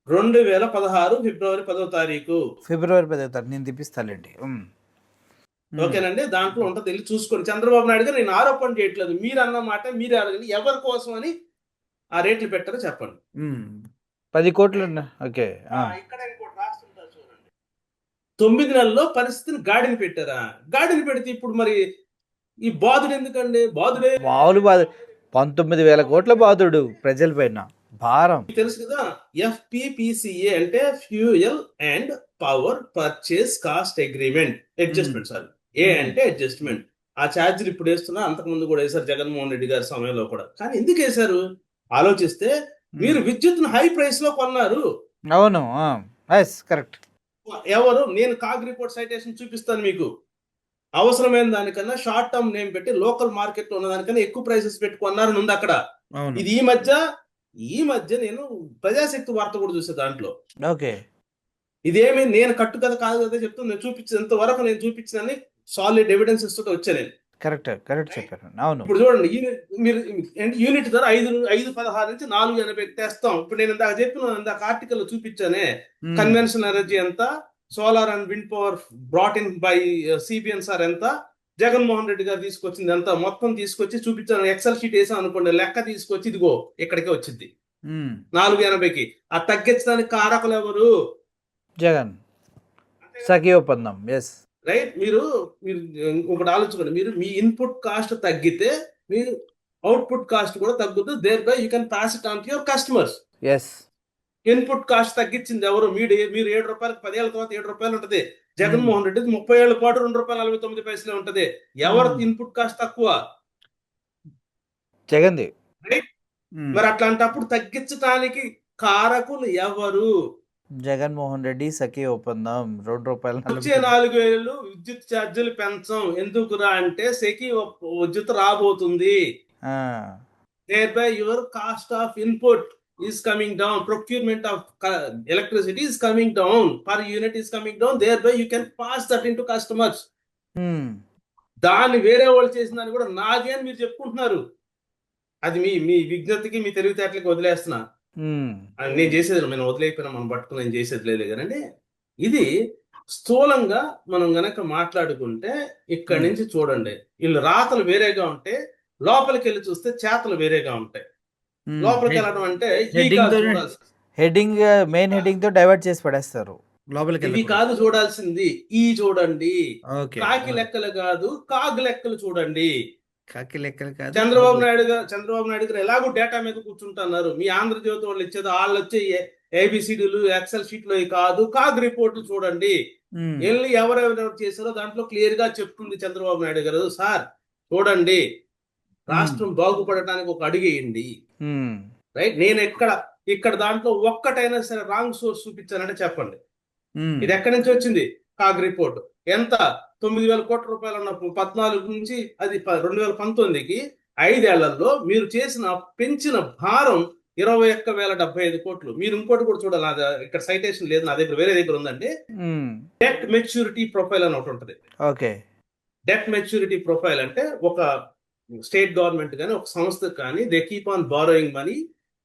2016 ఫిబ్రవరి 10వ తారీఖు. ఫిబ్రవరి 10వ తారీఖు నేను తెప్పిస్తానండి. ఓకేనండి, దాంట్లో ఉంటుంది, వెళ్ళి చూసుకోండి. చంద్రబాబు నాయుడు గారు నేను ఆరోపణ చేయట్లేదు, మీరు అన్న మాట మీరే అడగండి. ఎవరి కోసం అని ఆ రేట్లు పెట్టారో చెప్పండి. 10 కోట్లు. ఓకే. ఇక్కడ ఇంకోటి రాస్తుంటారు చూడండి. 9 నెలల్లో పరిస్థితిని గాడిని పెట్టారా? గాడిని పెడితే ఇప్పుడు మరి ఈ బాధుడు ఎందుకండి? బాధుడే మామూలు బాధ. 19,000 కోట్ల బాధుడు ప్రజల పైన భారం. తెలుసు కదా. FPPCA అంటే fuel and power purchase cost agreement adjustment. Sorry, A అంటే అడ్జస్ట్మెంట్. ఆ ఛార్జీలు ఇప్పుడు వేస్తున్నా, అంతకుముందు కూడా వేశారు జగన్మోహన్ రెడ్డి గారి సమయంలో కూడా. కానీ ఎందుకు వేశారు ఆలోచిస్తే, మీరు విద్యుత్ను హై ప్రైస్ లో కొన్నారు. అవును, కరెక్ట్. ఎవరు? నేను కాగ్ రిపోర్ట్ సైటేషన్ చూపిస్తాను మీకు. అవసరమైన దానికన్నా షార్ట్ టర్మ్ నేమ్ పెట్టి లోకల్ మార్కెట్ లో ఉన్న దానికన్నా ఎక్కువ ప్రైసెస్ పెట్టుకున్నారని ఉంది అక్కడ. ఇది ఈ మధ్య నేను ప్రజాశక్తి వార్త కూడా చూసే దాంట్లో. ఓకే, ఇదేమి నేను కట్టు కదా కాదు కదా చెప్తాను. నేను చూపించినంత వరకు నేను చూపించినని సాలిడ్ ఎవిడెన్సెస్ తోటి వచ్చా నేను. కరెక్ట్ చెప్పారు. అవును. ఇప్పుడు చూడండి, మీరు యూనిట్ ధర 5.16 నుంచి 4.80 తెస్తాం. ఇప్పుడు నేను ఇందాక ఆర్టికల్ లో చూపించానే, కన్వెన్షనల్ ఎనర్జీ ఎంత, solar and wind power brought in by CBNR ఎంత, జగన్మోహన్ రెడ్డి గారు తీసుకొచ్చింది ఎంత, మొత్తం తీసుకొచ్చి చూపించాను. ఎక్సెల్ షీట్ వేసాం అనుకోండి, లెక్క తీసుకొచ్చి ఇదిగో ఇక్కడికే వచ్చింది 4.80కి. ఆ తగ్గించడానికి కారకులు ఎవరు? జగన్. సఖీ ఒప్పందం. రైట్. మీరు ఒకటి ఆలోచించుకోండి, మీరు మీ ఇన్పుట్ కాస్ట్ తగ్గితే మీరు అవుట్పుట్ కాస్ట్ కూడా తగ్గుతుంది. Thereby you can pass it on to your customers. Input cost తగ్గించింది ఎవరు? మీరు 7 రూపాయలకు 10 ఏళ్ల తర్వాత 7 రూపాయలు ఉంటది. జగన్మోహన్ రెడ్డి 30 ఏళ్ల పాటు ₹2.49 ఉంటది. ఎవరు ఇన్పుట్ కాస్ట్ తక్కువ? జగన్ది. మరి అట్లాంటప్పుడు తగ్గించడానికి కారకులు ఎవరు? జగన్మోహన్ రెడ్డి సఖీ ఒప్పందం ₹2 వచ్చే 4,000 విద్యుత్ ఛార్జీలు పెంచం ఎందుకురా అంటే సెకి విద్యుత్ రాబోతుంది. thereby your cost of input is coming down, procurement of electricity is coming down, per unit is coming down, thereby you can pass that into customers. దాన్ని వేరే వాళ్ళు చేసిన దాన్ని కూడా నాది అని మీరు చెప్పుకుంటున్నారు. అది మీ మీ విజ్ఞతకి మీ తెలివితేటలకి వదిలేస్తున్నా. నేను చేసేది నేను వదిలేకపోయినా మనం పట్టుకుని నేను చేసేది లేదు కదండి. ఇది స్థూలంగా మనం గనక మాట్లాడుకుంటే ఇక్కడి నుంచి చూడండి, వీళ్ళు రాతలు వేరేగా ఉంటే లోపలికి వెళ్ళి చూస్తే చేతలు వేరేగా ఉంటాయి. లోపలికి వెళ్ళడం అంటే హెడ్డింగ్ మెయిన్ హెడ్డింగ్ తో డైవర్ట్ చేసి పడేస్తారు. ఇవి కాదు చూడాల్సింది, ఈ చూడండి. కాకి లెక్కలు కాదు కాగు లెక్కలు చూడండి. కాకి లెక్కలు కాదు. చంద్రబాబు నాయుడు గారు ఎలాగో డేటా మీద కూర్చుంటున్నారు. మీ ఆంధ్రజ్యోతి వాళ్ళు ఇచ్చేది వాళ్ళు వచ్చే ఏబిసిడీలు ఎక్సెల్ షీట్లు కాదు, కాగ్ రిపోర్ట్లు చూడండి. వెళ్ళి ఎవరెవరు చేశారో దాంట్లో క్లియర్ గా చెప్తుంది చంద్రబాబు నాయుడు గారు. సార్ చూడండి, రాష్ట్రం బాగుపడటానికి ఒక అడుగేయండి. రైట్, నేను ఇక్కడ దాంట్లో ఒక్కటైనా సరే రాంగ్ సోర్స్ చూపించానంటే చెప్పండి. ఇది ఎక్కడి నుంచి వచ్చింది? CAG report. ఎంత? 9,000 కోట్ల రూపాయలు ఉన్నప్పుడు 14 నుంచి అది 2019కి 5 ఏళ్లలో మీరు పెంచిన భారం 21,075 కోట్లు. మీరు ఇంకోటి కూడా చూడాలి, ఇక్కడ సైటేషన్ లేదు నా దగ్గర, వేరే దగ్గర ఉందండి. డెట్ మెచ్యూరిటీ ప్రొఫైల్ అని ఒకటి ఉంటుంది. ఓకే, డెట్ మెచ్యూరిటీ ప్రొఫైల్ అంటే ఒక స్టేట్ గవర్నమెంట్ కానీ ఒక సంస్థ కానీ they keep on borrowing money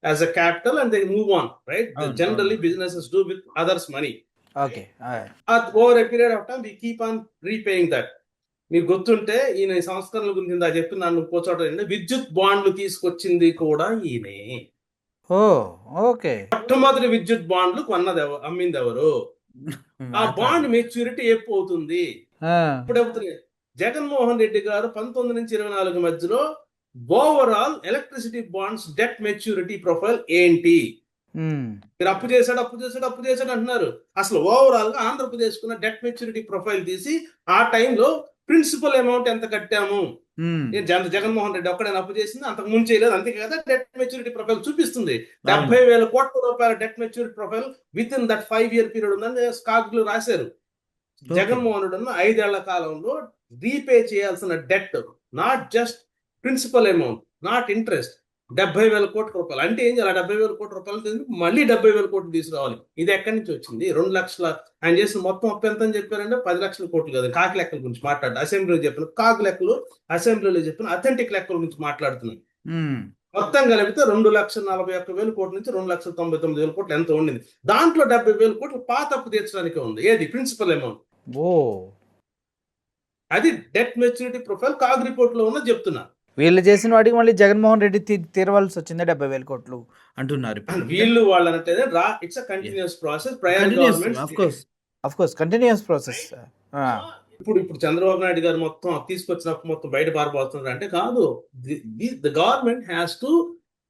as a capital and they move on, right? Generally businesses do with others money. Okay, over a period of time we keep on repaying that. మీకు గుర్తుంటే ఈయన సంస్కరణల గురించి చెప్తున్నాను పోచోట, విద్యుత్ బాండ్లు తీసుకొచ్చింది కూడా ఈయనే. మొట్టమొదటి విద్యుత్ బాండ్లు అమ్మింది ఎవరు? ఆ బాండ్ మెచ్యూరిటీ ఎప్పుడు అవుతుంది? ఇప్పుడు అవుతుంది. జగన్మోహన్ రెడ్డి గారు 19 నుంచి 24 మధ్యలో overall electricity bonds debt maturity profile ఏంటి? మీరు అప్పు చేశాడు అంటున్నారు. అసలు ఓవరాల్ గా ఆంధ్రప్రదేశ్ కున్న డెట్ మెచ్యూరిటీ ప్రొఫైల్ తీసి ఆ టైంలో ప్రిన్సిపల్ అమౌంట్ ఎంత కట్టాము, జగన్మోహన్ రెడ్డి ఒక్కడైనా అప్పు చేసింది, అంతకు ముందు చేయలేదు, అంతే కదా. డెట్ మెచ్యూరిటీ ప్రొఫైల్ చూపిస్తుంది. 70,000 కోట్ల రూపాయల debt maturity profile with in that 5 year period ఉందని స్కాగ్లు రాశారు. జగన్మోహన్ రెడ్డి 5 ఏళ్ల కాలంలో రీపే చేయాల్సిన debt, not just principal amount, not interest, 70,000 కోట్ల రూపాయలు. అంటే ఏం చేయాలి? 70,000 కోట్ల రూపాయలు మళ్ళీ 70,000 కోట్లు తీసుకురావాలి. ఇది ఎక్కడి నుంచి వచ్చింది? 2 లక్షల ఆయన చేసిన మొత్తం అప్పు ఎంత అని చెప్పారంటే 10 లక్షల కోట్లు కదా. కాకి లెక్కల గురించి మాట్లాడు అసెంబ్లీలో చెప్పిన కాకి లెక్కలు, అసెంబ్లీలో చెప్పిన అథెంటిక్ లెక్కల గురించి మాట్లాడుతున్నాం. మొత్తం కలిపితే 2,41,000 కోట్ల నుంచి 2,99,000 కోట్లు ఎంత ఉండింది. దాంట్లో 70,000 కోట్లు పాత అప్పు తీర్చడానికి ఉంది. ఏది? Principal amount. అది debt maturity profile CAG report లో ఉన్న చెప్తున్నా. వీళ్ళు చేసిన వాటికి మళ్ళీ జగన్మోహన్ రెడ్డి తీరవలసి వచ్చింది 70,000 కోట్లు అంటున్నారు. వీళ్ళు వాళ్ళంటే it's a continuous process. Of course continuous process. ఇప్పుడు చంద్రబాబు నాయుడు గారు మొత్తం తీసుకొచ్చినప్పుడు మొత్తం బయట పారిపోతున్నారు అంటే కాదు. The government has to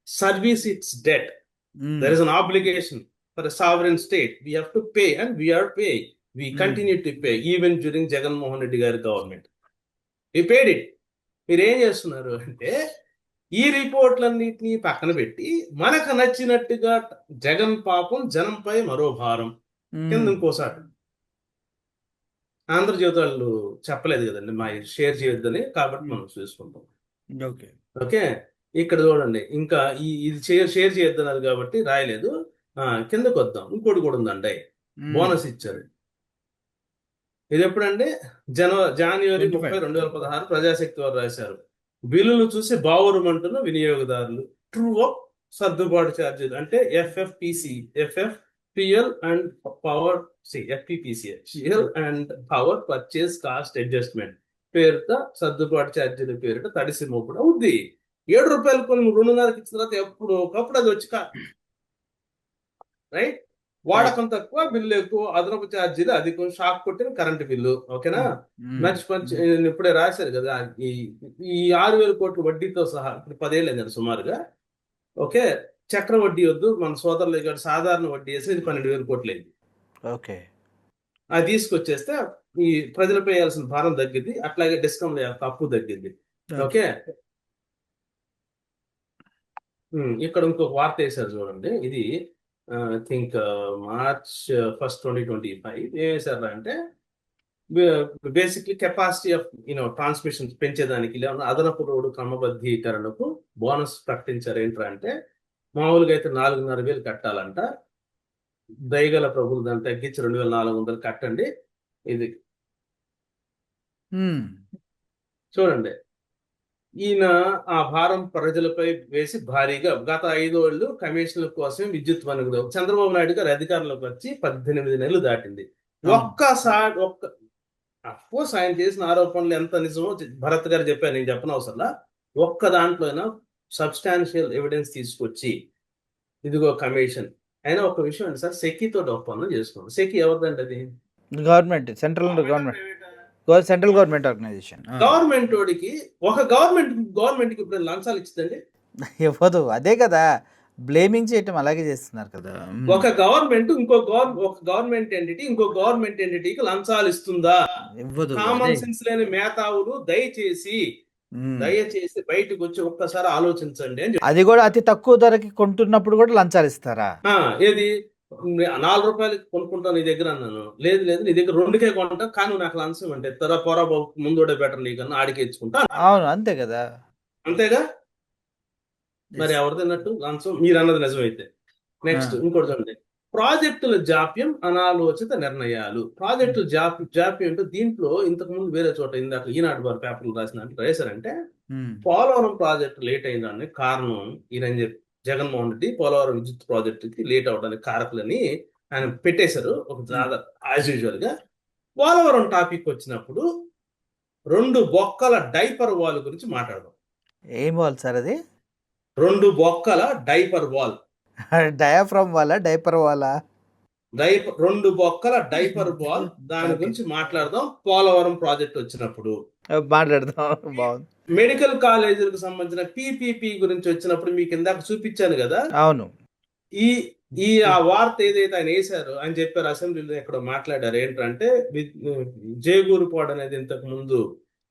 service its debt. There is an obligation for a sovereign state. We have to pay and we are pay. We continue to pay even during Jaganmohan Reddy గారి గవర్నమెంట్. We paid it. మీరు ఏం చేస్తున్నారు అంటే ఈ రిపోర్ట్లన్నింటినీ పక్కన పెట్టి మనకు నచ్చినట్టుగా జగన్ పాపం జనంపై మరో భారం కింద ఇంకోసారి. ఆంధ్రజ్యోతి వాళ్ళు చెప్పలేదు కదండి మా షేర్ చేయొద్దని, కాబట్టి మనం చూసుకుంటాం. ఓకే, ఇక్కడ చూడండి, ఇంకా ఇది షేర్ చేయొద్దన్నారు కాబట్టి రాయలేదు. కిందకు వద్దాం. ఇంకోటి కూడా ఉందండి, బోనస్ ఇచ్చారు. ఇది ఎప్పుడంటే జనవరి 30, 2016 ప్రజాశక్తి వారు రాశారు. బిల్లులు చూసి బావురమంటున్న వినియోగదారులు. ట్రూ అప్ సర్దుబాటు ఛార్జీలు అంటే FFPL and power FPPCL and power purchase cost adjustment పేరుతో సర్దుబాటు ఛార్జీల పేరుట తడిసి మోపుడు అవుద్ది. ₹7 కొన్ని 2.5 ఇచ్చిన తర్వాత ఎప్పుడు ఒకప్పుడు అది వచ్చి రైట్. వాడకం తక్కువ, బిల్లు ఎక్కువ, అదనపు ఛార్జీలు అధికం, షాక్ కొట్టిన కరెంటు బిల్లు. ఓకేనా? ఇప్పుడే రాశారు కదా ఈ 6,000 కోట్ల వడ్డీతో సహా. ఇప్పుడు 10 ఏళ్ళు అయింది సుమారుగా. ఓకే, చక్ర వడ్డీ వద్దు, మన సోదరులు ఇక్కడ సాధారణ వడ్డీ వేసి 12,000 కోట్లు అయింది. ఓకే, అది తీసుకొచ్చేస్తే ఈ ప్రజలపై వేయాల్సిన భారం తగ్గింది. అట్లాగే డిస్కౌంట్ అప్పు తగ్గింది. ఓకే, ఇక్కడ ఇంకొక వార్త వేశారు చూడండి. ఇది ఐ థింక్ మార్చ్ 1 2025 ఏం చేశారు అంటే బేసిక్లీ కెపాసిటీ ఆఫ్ ట్రాన్స్మిషన్ పెంచేదానికి లేదా అదనపు రోడ్డు క్రమబద్ధీకరణకు బోనస్ ప్రకటించారు. ఏంట్రా అంటే మామూలుగా అయితే 4,500,000 కట్టాలంట, దయగల ప్రభులు దాన్ని తగ్గించి 2,400 కట్టండి. ఇది చూడండి, ఈయన ఆ భారం ప్రజలపై వేసి భారీగా గత 5 ఏళ్ళు కమిషన్ల కోసమే విద్యుత్ వనరులు. చంద్రబాబు నాయుడు గారు అధికారంలోకి వచ్చి 18 నెలలు దాటింది. ఒక్కసారి అఫ్కోర్స్ ఆయన చేసిన ఆరోపణలు ఎంత నిజమో భరత్ గారు చెప్పారు, నేను చెప్పిన అవసరంలా. ఒక్క దాంట్లోనైనా సబ్స్టాన్షియల్ ఎవిడెన్స్ తీసుకొచ్చి ఇదిగో కమిషన్ అయినా ఒక విషయం అండి సార్, సెకీతో ఒప్పందం చేసుకోండి. సెకీ ఎవరిదండి అది? Government, central government organisation. Government వాడికి ఒక గవర్నమెంట్ కి ఇప్పుడు లంచాలు ఇచ్చిందండి ఇవ్వదు. అదే కదా బ్లేమింగ్ చేయటం, అలాగే చేస్తున్నారు కదా. ఒక గవర్నమెంట్ ఒక గవర్నమెంట్ ఎంటిటీ ఇంకో గవర్నమెంట్ ఎంటిటీకి లంచాలు ఇస్తుందా? ఇవ్వదు. కామన్ సెన్స్ లేని మేధావులు దయచేసి బయటకు వచ్చి ఒక్కసారి ఆలోచించండి అని అది కూడా అతి తక్కువ ధరకి కొంటున్నప్పుడు కూడా లంచాలు ఇస్తారా? ఏది 4 రూపాయలకి కొనుక్కుంటాను నీ దగ్గర అన్నాను, లేదు నీ దగ్గర 2కే కొంటా కానీ నాకు లంచం అంటే పోరా బాబు ముందు బెటర్ నీకన్నా ఆడికి ఇచ్చుకుంటా. అవును, అంతే కదా. అంతేగా మరి ఎవరిదన్నట్టు లంచం? మీరు అన్నది నిజమైతే. నెక్స్ట్ ఇంకోటి చూడండి, ప్రాజెక్టుల జాప్యం, అనాలోచిత నిర్ణయాలు. ప్రాజెక్టుల జాప్యం అంటే దీంట్లో ఇంతకు ముందు వేరే చోట ఇందాక ఈనాడు వారి పేపర్లు రాశారంటే పోలవరం ప్రాజెక్టు లేట్ అయిందని కారణం ఈయన చెప్పి జగన్మోహన్ రెడ్డి పోలవరం విద్యుత్ ప్రాజెక్టుకి లేట్ అవడానికి కారకులని ఆయన పెట్టేశారు ఒక యాజ్ యూజువల్ గా. పోలవరం టాపిక్ వచ్చినప్పుడు 2 బొక్కల డైపర్ వాల్ గురించి మాట్లాడదాం. ఏం వాల్ సార్ అది? 2 బొక్కల డైపర్ వాల్. డయాఫ్రమ్ వాలా, డైపర్ వాలా? 2 బొక్కల డైపర్ వాల్, దాని గురించి మాట్లాడదాం. పోలవరం ప్రాజెక్ట్ వచ్చినప్పుడు మాట్లాడదాం. బాగుంది. మెడికల్ కాలేజీలకు సంబంధించిన పీపీపీ గురించి వచ్చినప్పుడు మీకు ఇందాక చూపించాను కదా. అవును. ఆ వార్త ఏదైతే ఆయన వేశారో ఆయన చెప్పారు, అసెంబ్లీలో ఎక్కడో మాట్లాడారు. ఏంటంటే జేగూరుపాడు అనేది ఇంతకు ముందు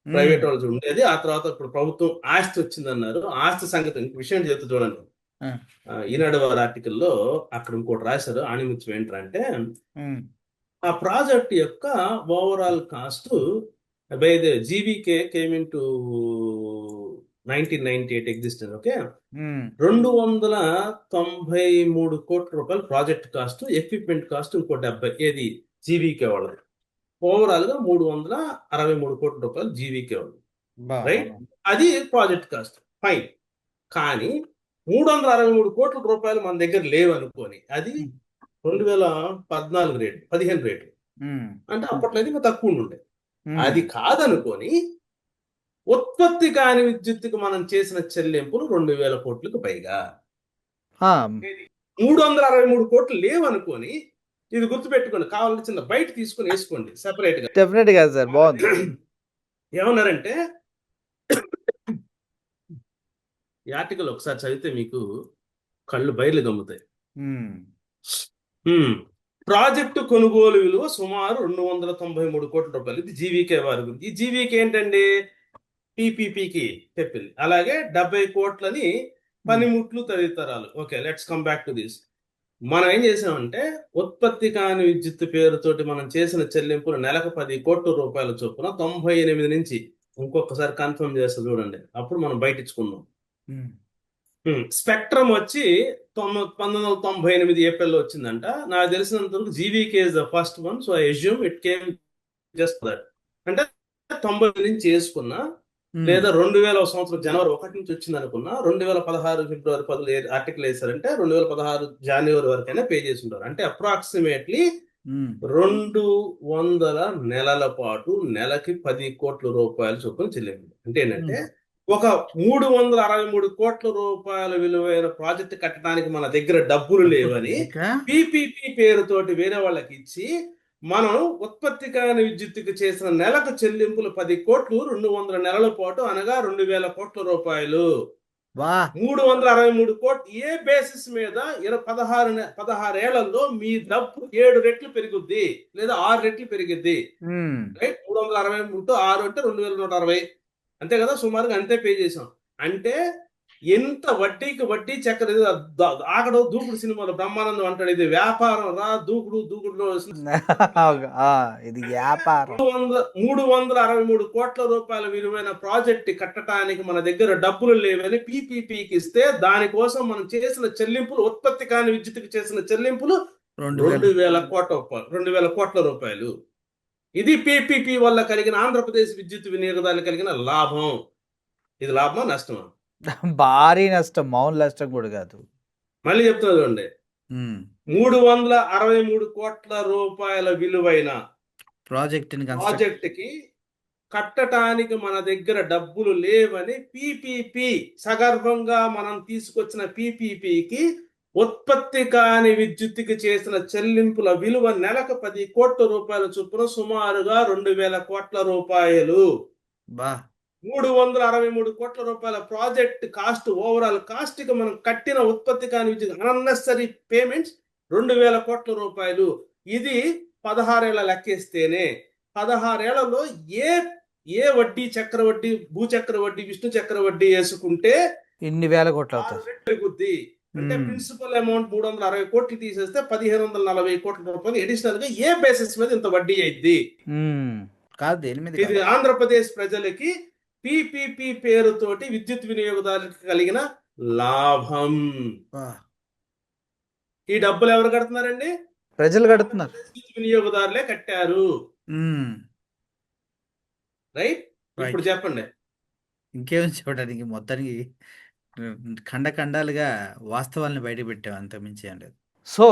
ప్రైవేట్ వాళ్ళు ఉండేది, ఆ తర్వాత ఇప్పుడు ప్రభుత్వం ఆస్తి వచ్చిందన్నారు. ఆస్తి సంగతి విషయం చెప్తూ చూడండి, ఈనాడు వారి ఆర్టికల్లో అక్కడ ఇంకోటి రాశారు ఆణిముత్యం. ఏంటంటే ఆ ప్రాజెక్ట్ యొక్క overall cost by the GVK came in to 1998 existence. Okay, 293 కోట్ల రూపాయలు ప్రాజెక్ట్ కాస్ట్, ఎక్విప్మెంట్ కాస్ట్ ఇంకో 70. ఏది? జీవీకే వాళ్ళది. ఓవరాల్ గా 363 కోట్ల రూపాయలు జీవీకే వాళ్ళు, రైట్? అది ప్రాజెక్ట్ కాస్ట్, ఫైన్. కానీ 363 కోట్ల రూపాయలు మన దగ్గర లేవు అనుకోని, అది 2014 రేటు, 15 రేటు అంటే అప్పట్లో ఇంకా తక్కువ ఉండే. అది కాదనుకొని ఉత్పత్తి కాని విద్యుత్తుకు మనం చేసిన చెల్లింపులు 2,000 కోట్లకు పైగా. 363 కోట్లు లేవనుకొని, ఇది గుర్తుపెట్టుకోండి, కావాలంటే చిన్న బయట తీసుకుని వేసుకోండి సెపరేట్ గా. డెఫినెట్ గా సార్, బాగుంది. ఏమన్నారంటే ఈ ఆర్టికల్ ఒకసారి చదివితే మీకు కళ్ళు బయర్లు గమ్ముతాయి. ప్రాజెక్టు కొనుగోలు విలువ సుమారు 293 కోట్ల రూపాయలు. ఇది జీవీకే వారి గురించి. ఈ జీవీకే ఏంటండి? పీపీపీకి చెప్పింది. అలాగే 70 కోట్లని పనిముట్లు తదితరాలు. Okay, let's come back to this. మనం ఏం చేసామంటే ఉత్పత్తి కాని విద్యుత్ పేరుతోటి మనం చేసిన చెల్లింపులు నెలకు 10 కోట్ల రూపాయల చొప్పున 98 నుంచి, ఇంకొకసారి కన్ఫర్మ్ చేస్తా చూడండి, అప్పుడు మనం బయటించుకున్నాం. స్పెక్ట్రమ్ వచ్చి 1998 ఏప్రిల్లో వచ్చిందంట. నాకు తెలిసినంత వరకు GVK is the first one, so I assume it came just that. అంటే 90 నుంచి చేసుకున్నా, లేదా 2000 సంవత్సరం జనవరి 1 నుంచి వచ్చింది అనుకున్నా, 2016 ఫిబ్రవరి 10 ఆర్టికల్ వేసారంటే 2016 జనవరి వరకైనా పే చేసి ఉంటారు. అంటే అప్రాక్సిమేట్లీ 200 నెలల పాటు నెలకి 10 కోట్ల రూపాయలు చొప్పున చెల్లింపు. అంటే ఏంటంటే ఒక 363 కోట్ల రూపాయల విలువైన ప్రాజెక్ట్ కట్టడానికి మన దగ్గర డబ్బులు లేవని పీపీపీ పేరుతోటి వేరే వాళ్ళకి ఇచ్చి, మనం ఉత్పత్తి కాని విద్యుత్తుకు చేసిన నెలకు చెల్లింపులు 10 కోట్లు 200 నెలల పాటు, అనగా 2,000 కోట్ల రూపాయలు. 363 కోట్లు ఏ బేసిస్ మీద? 16 ఏళ్లలో మీ డబ్బు 7 రెట్లు పెరుగుద్ది, లేదా 6 రెట్లు పెరిగిద్ది, రైట్? 360 × 6 అంటే 2,160, అంతే కదా, సుమారుగా అంతే పే చేసాం. అంటే ఎంత వడ్డీకి వడ్డీ చక్కెర ఇది ఆకడు దూకుడు సినిమాలో బ్రహ్మానందం అంటాడు, ఇది వ్యాపారం రా దూకుడులో ఇది వ్యాపారం. 363 కోట్ల రూపాయల విలువైన ప్రాజెక్ట్ కట్టడానికి మన దగ్గర డబ్బులు లేవని పీపీపీకి ఇస్తే దానికోసం మనం చేసిన చెల్లింపులు, ఉత్పత్తి కాని విద్యుత్తుకి చేసిన చెల్లింపులు 2,000 కోట్ల రూపాయలు. ఇది పీపీపీ వల్ల కలిగిన ఆంధ్రప్రదేశ్ విద్యుత్ వినియోగదారులు కలిగిన లాభం. ఇది లాభమా నష్టమా? భారీ నష్టం, మామూలు నష్టం కూడా కాదు. మళ్ళీ చెప్తున్నా చూడండి, 363 కోట్ల రూపాయల విలువైన ప్రాజెక్టుకి కట్టడానికి మన దగ్గర డబ్బులు లేవని పీపీపీ సగర్భంగా మనం తీసుకొచ్చిన పీపీపీకి ఉత్పత్తి కాని విద్యుత్తుకి చేసిన చెల్లింపుల విలువ నెలకు 10 కోట్ల రూపాయల చొప్పున సుమారుగా 2,000 కోట్ల రూపాయలు. 363 కోట్ల రూపాయల ప్రాజెక్ట్ కాస్ట్, ఓవరాల్ కాస్ట్ కి మనం కట్టిన ఉత్పత్తి కాని విద్యుత్ అన్నెసరీ పేమెంట్స్ 2,000 కోట్ల రూపాయలు. ఇది 16 ఏళ్ల లెక్కేస్తేనే 16 ఏళ్లలో ఏ వడ్డీ, చక్రవడ్డీ, భూచక్రవడ్డీ, విష్ణు చక్రవడ్డీ వేసుకుంటే ఇన్ని వేల కోట్లు అవుతుంది పెరుగుద్ది. అంటే ప్రిన్సిపల్ అమౌంట్ 360 కోట్లు తీసేస్తే 1,540 కోట్ల రూపాయలు అడిషనల్ గా ఏ బేసిస్ మీద ఇంత వడ్డీ అయింది కాదు. ఇది ఆంధ్రప్రదేశ్ ప్రజలకి పీపీపీ పేరుతోటి విద్యుత్ వినియోగదారులకు కలిగిన లాభం. ఈ డబ్బులు ఎవరు కడుతున్నారండి? ప్రజలు కడుతున్నారు, విద్యుత్ వినియోగదారులే కట్టారు. రైట్? ఇప్పుడు చెప్పండి, ఇంకేం చెప్పడానికి మొత్తానికి ఖండఖండాలుగా వాస్తవాలను బయట పెట్టాం, అంత మించి ఏం లేదు. సో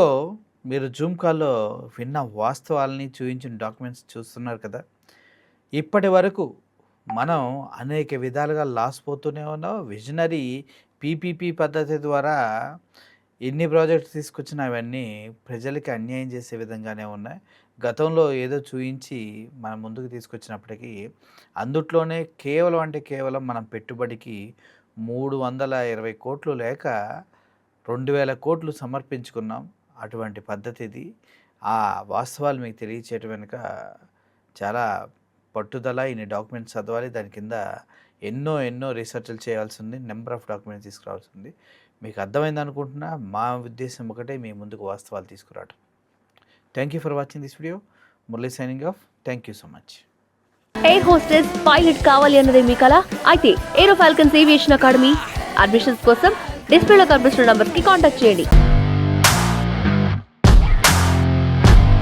మీరు జూమ్ కాల్లో విన్న వాస్తవాలని చూపించిన డాక్యుమెంట్స్ చూస్తున్నారు కదా. ఇప్పటి వరకు మనం అనేక విధాలుగా లాస్ పోతూనే ఉన్నాం. విజనరీ పీపీపీ పద్ధతి ద్వారా ఎన్ని ప్రాజెక్ట్స్ తీసుకొచ్చినా అవన్నీ ప్రజలకి అన్యాయం చేసే విధంగానే ఉన్నాయి. గతంలో ఏదో చూయించి మన ముందుకు తీసుకొచ్చినప్పటికీ అందుట్లోనే కేవలం మనం పెట్టుబడికి 320 కోట్లు లేక 2,000 కోట్లు సమర్పించుకున్నాం. అటువంటి పద్ధతి ఇది. ఆ వాస్తవాలు మీకు తెలియచేయటం వెనుక చాలా పట్టుదల, ఇన్ని డాక్యుమెంట్స్ చదవాలి, దాని కింద ఎన్నో రీసెర్చ్లు చేయాల్సి ఉంది, నెంబర్ ఆఫ్ డాక్యుమెంట్స్ తీసుకురావాల్సి ఉంది. మీకు అర్థమైంది అనుకుంటున్నా. మా ఉద్దేశం ఒకటే, మీ ముందుకు వాస్తవాలు తీసుకురావడం. Thank you for watching this video. Murali signing off. Thank you so much. Air hostess pilot కావాలి అన్నదే మీ కల అయితే ఏరో ఫాల్కన్స్ ఏవియేషన్ అకాడమీ అడ్మిషన్స్ కోసం డిస్ప్లేలో కనిపిస్తున్న నంబర్కి కాంటాక్ట్ చేయండి.